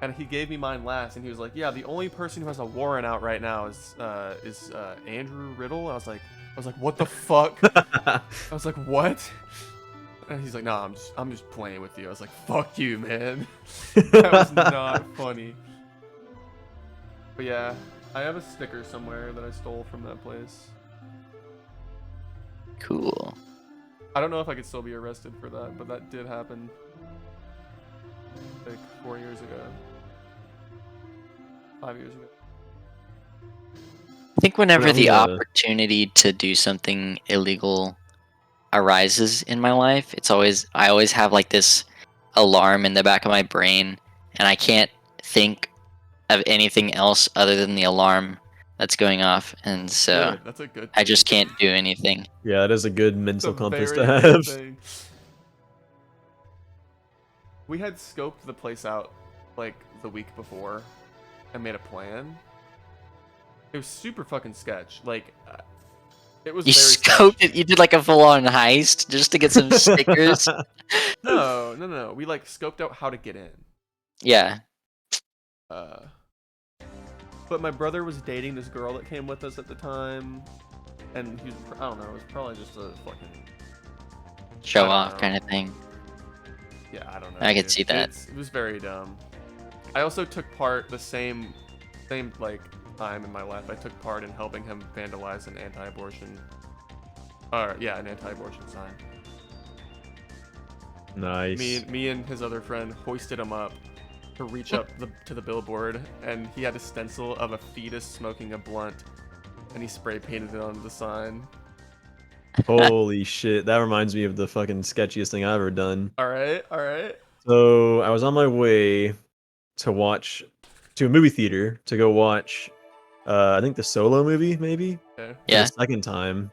Speaker 1: And he gave me mine last, and he was like, yeah, the only person who has a warrant out right now is Andrew Riddle. I was like, what the fuck? I was like, what? And he's like, nah, I'm just playing with you. I was like, fuck you, man. That was not funny. But yeah, I have a sticker somewhere that I stole from that place.
Speaker 3: Cool.
Speaker 1: I don't know if I could still be arrested for that, but that did happen like 4 years ago. 5 years ago.
Speaker 3: I think whenever the
Speaker 2: Yeah.
Speaker 3: opportunity to do something illegal arises in my life, I always have like this alarm in the back of my brain, and I can't think of anything else other than the alarm that's going off, and so
Speaker 1: Good. That's a good
Speaker 3: I just can't do anything.
Speaker 2: Yeah, that is a good
Speaker 1: It's
Speaker 2: mental
Speaker 1: a
Speaker 2: compass
Speaker 1: very
Speaker 2: to
Speaker 1: good
Speaker 2: have.
Speaker 1: thing. We had scoped the place out like the week before and made a plan. It was super fucking sketch. Like, it was
Speaker 3: You
Speaker 1: very
Speaker 3: scoped
Speaker 1: sketch.
Speaker 3: it. You did like a full-on heist just to get some stickers.
Speaker 1: No. We like scoped out how to get in.
Speaker 3: Yeah.
Speaker 1: But my brother was dating this girl that came with us at the time, and he was, I don't know, it was probably just a fucking
Speaker 3: Show
Speaker 1: I don't
Speaker 3: off
Speaker 1: know.
Speaker 3: kind of thing.
Speaker 1: Yeah, I don't know.
Speaker 3: I could
Speaker 1: dude.
Speaker 3: see that.
Speaker 1: It was very dumb. I also took part the same like time in my life. I took part in helping him vandalize an anti-abortion, an anti-abortion sign.
Speaker 2: Nice.
Speaker 1: Me and his other friend hoisted him up to reach up to the billboard, and he had a stencil of a fetus smoking a blunt, and he spray painted it onto the sign.
Speaker 2: Holy shit, that reminds me of the fucking sketchiest thing I've ever done.
Speaker 1: All right.
Speaker 2: So I was on my way to a movie theater to go watch, I think the Solo movie, maybe?
Speaker 1: Okay.
Speaker 2: For
Speaker 3: Yeah,
Speaker 2: the second time.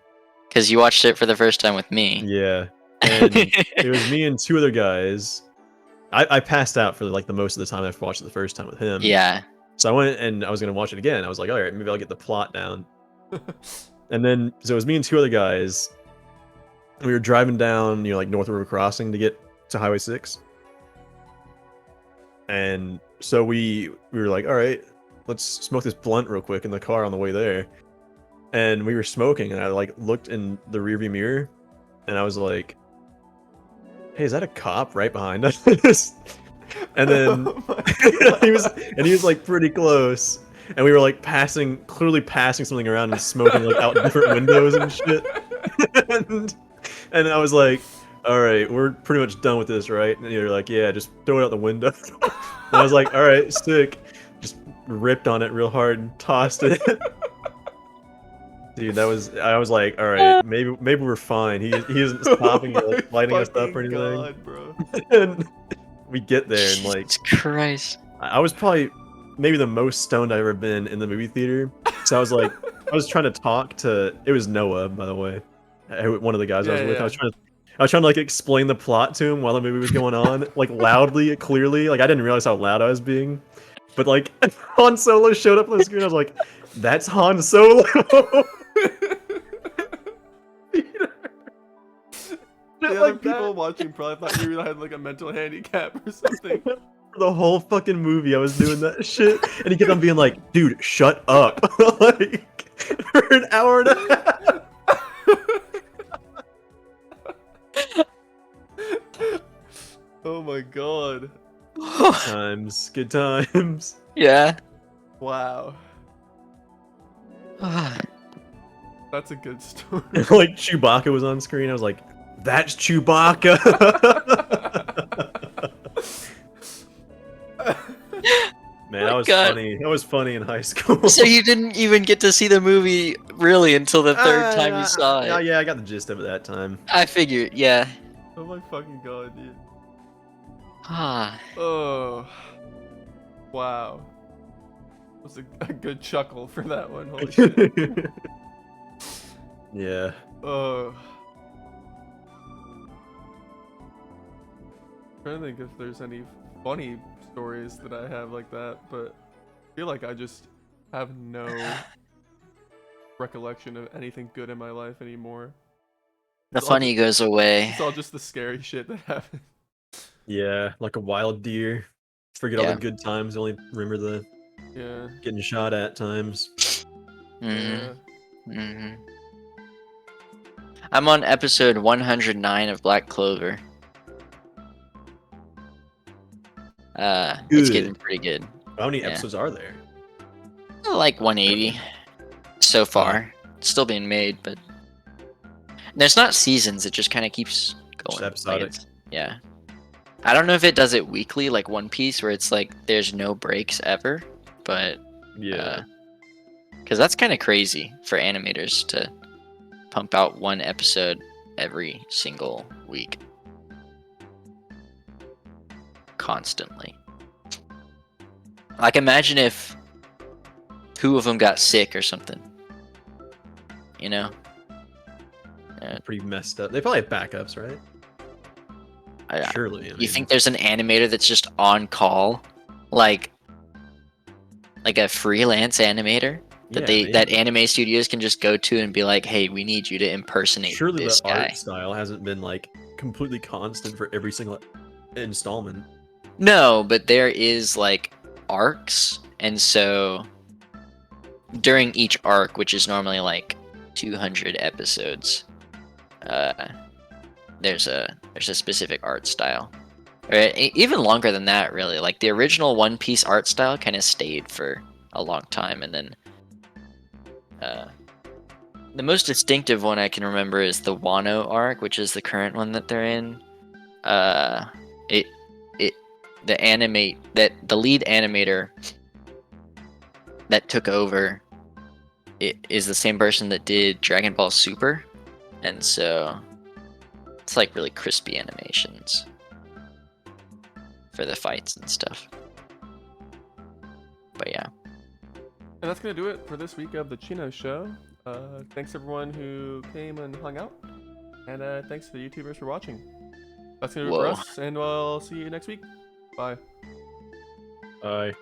Speaker 3: because you watched it for the first time with me.
Speaker 2: Yeah. And it was me and two other guys. I passed out for like the most of the time after watching it the first time with him.
Speaker 3: Yeah.
Speaker 2: So I went and I was gonna watch it again. I was like, all right, maybe I'll get the plot down. And then so it was me and two other guys. We were driving down, like North River Crossing to get to Highway 6. And so we were like, all right, let's smoke this blunt real quick in the car on the way there. And we were smoking, and I like looked in the rearview mirror, and I was like, hey, is that a cop right behind us? And then he was like pretty close, and we were like clearly passing something around and smoking like out different windows and shit. and I was like, all right, we're pretty much done with this, right? And you're like, yeah, just throw it out the window. And I was like, all right, sick. Just ripped on it real hard and tossed it. Dude, I was like, all right, maybe we're fine. He isn't stopping or like lighting us up or anything.
Speaker 1: God, bro.
Speaker 2: And we get there and like
Speaker 3: Jesus Christ.
Speaker 2: I was probably maybe the most stoned I've ever been in the movie theater. So I was like, I was trying to talk to. It was Noah, by the way, one of the guys I was with. I was trying to like explain the plot to him while the movie was going on, like loudly, clearly. Like I didn't realize how loud I was being, but like Han Solo showed up on the screen. I was like, "That's Han Solo."
Speaker 1: The other people watching probably thought you had like a mental handicap or something.
Speaker 2: For the whole fucking movie, I was doing that shit, and he kept on being like, "Dude, shut up!" Like for an hour and a half.
Speaker 1: Oh my god.
Speaker 2: Good times.
Speaker 3: Yeah.
Speaker 1: Wow. That's a good story.
Speaker 2: Like Chewbacca was on screen. I was like, "That's Chewbacca." Man, that was funny. That was funny in high school.
Speaker 3: So you didn't even get to see the movie really until the third time you saw it.
Speaker 2: Yeah, I got the gist of it that time.
Speaker 3: I figured, yeah.
Speaker 1: Oh my fucking god, dude.
Speaker 3: Ah.
Speaker 1: Oh. Wow. That was a good chuckle for that one. Holy shit.
Speaker 2: Yeah.
Speaker 1: Oh. I'm trying to think if there's any funny stories that I have like that, but I feel like I just have no recollection of anything good in my life anymore.
Speaker 3: The funny goes away.
Speaker 1: It's all just the scary shit that happened.
Speaker 2: Yeah, like a wild deer. Forget all the good times. Only remember the getting shot at times.
Speaker 3: I'm on episode 109 of Black Clover. It's getting pretty good.
Speaker 2: How many episodes are there?
Speaker 3: Like 180 so far. It's still being made, but there's not seasons. It just kind of keeps going.
Speaker 2: Just episodic.
Speaker 3: Yeah. I don't know if it does it weekly like One Piece, where it's like there's no breaks ever, but
Speaker 2: yeah,
Speaker 3: because that's kind of crazy for animators to pump out one episode every single week. Constantly. Like imagine if 2 of them got sick or something. You know?
Speaker 2: Pretty messed up. They probably have backups, right? Surely.
Speaker 3: You think there's an animator that's just on call? Like a freelance animator? That anime studios can just go to and be like, hey, we need you to impersonate
Speaker 2: Surely
Speaker 3: this
Speaker 2: the
Speaker 3: guy.
Speaker 2: art style hasn't been like completely constant for every single installment.
Speaker 3: No, but there is like arcs, and so during each arc, which is normally like 200 episodes, there's a specific art style. Or even longer than that, really. Like the original One Piece art style kind of stayed for a long time, and then the most distinctive one I can remember is the Wano arc, which is the current one that they're in. The lead animator that took over is the same person that did Dragon Ball Super, and so it's like really crispy animations for the fights and stuff. But yeah.
Speaker 1: And that's gonna do it for this week of the Chinos show. Thanks everyone who came and hung out, and thanks to the YouTubers for watching. That's gonna do it for us, and we'll see you next week. Bye.
Speaker 2: Bye.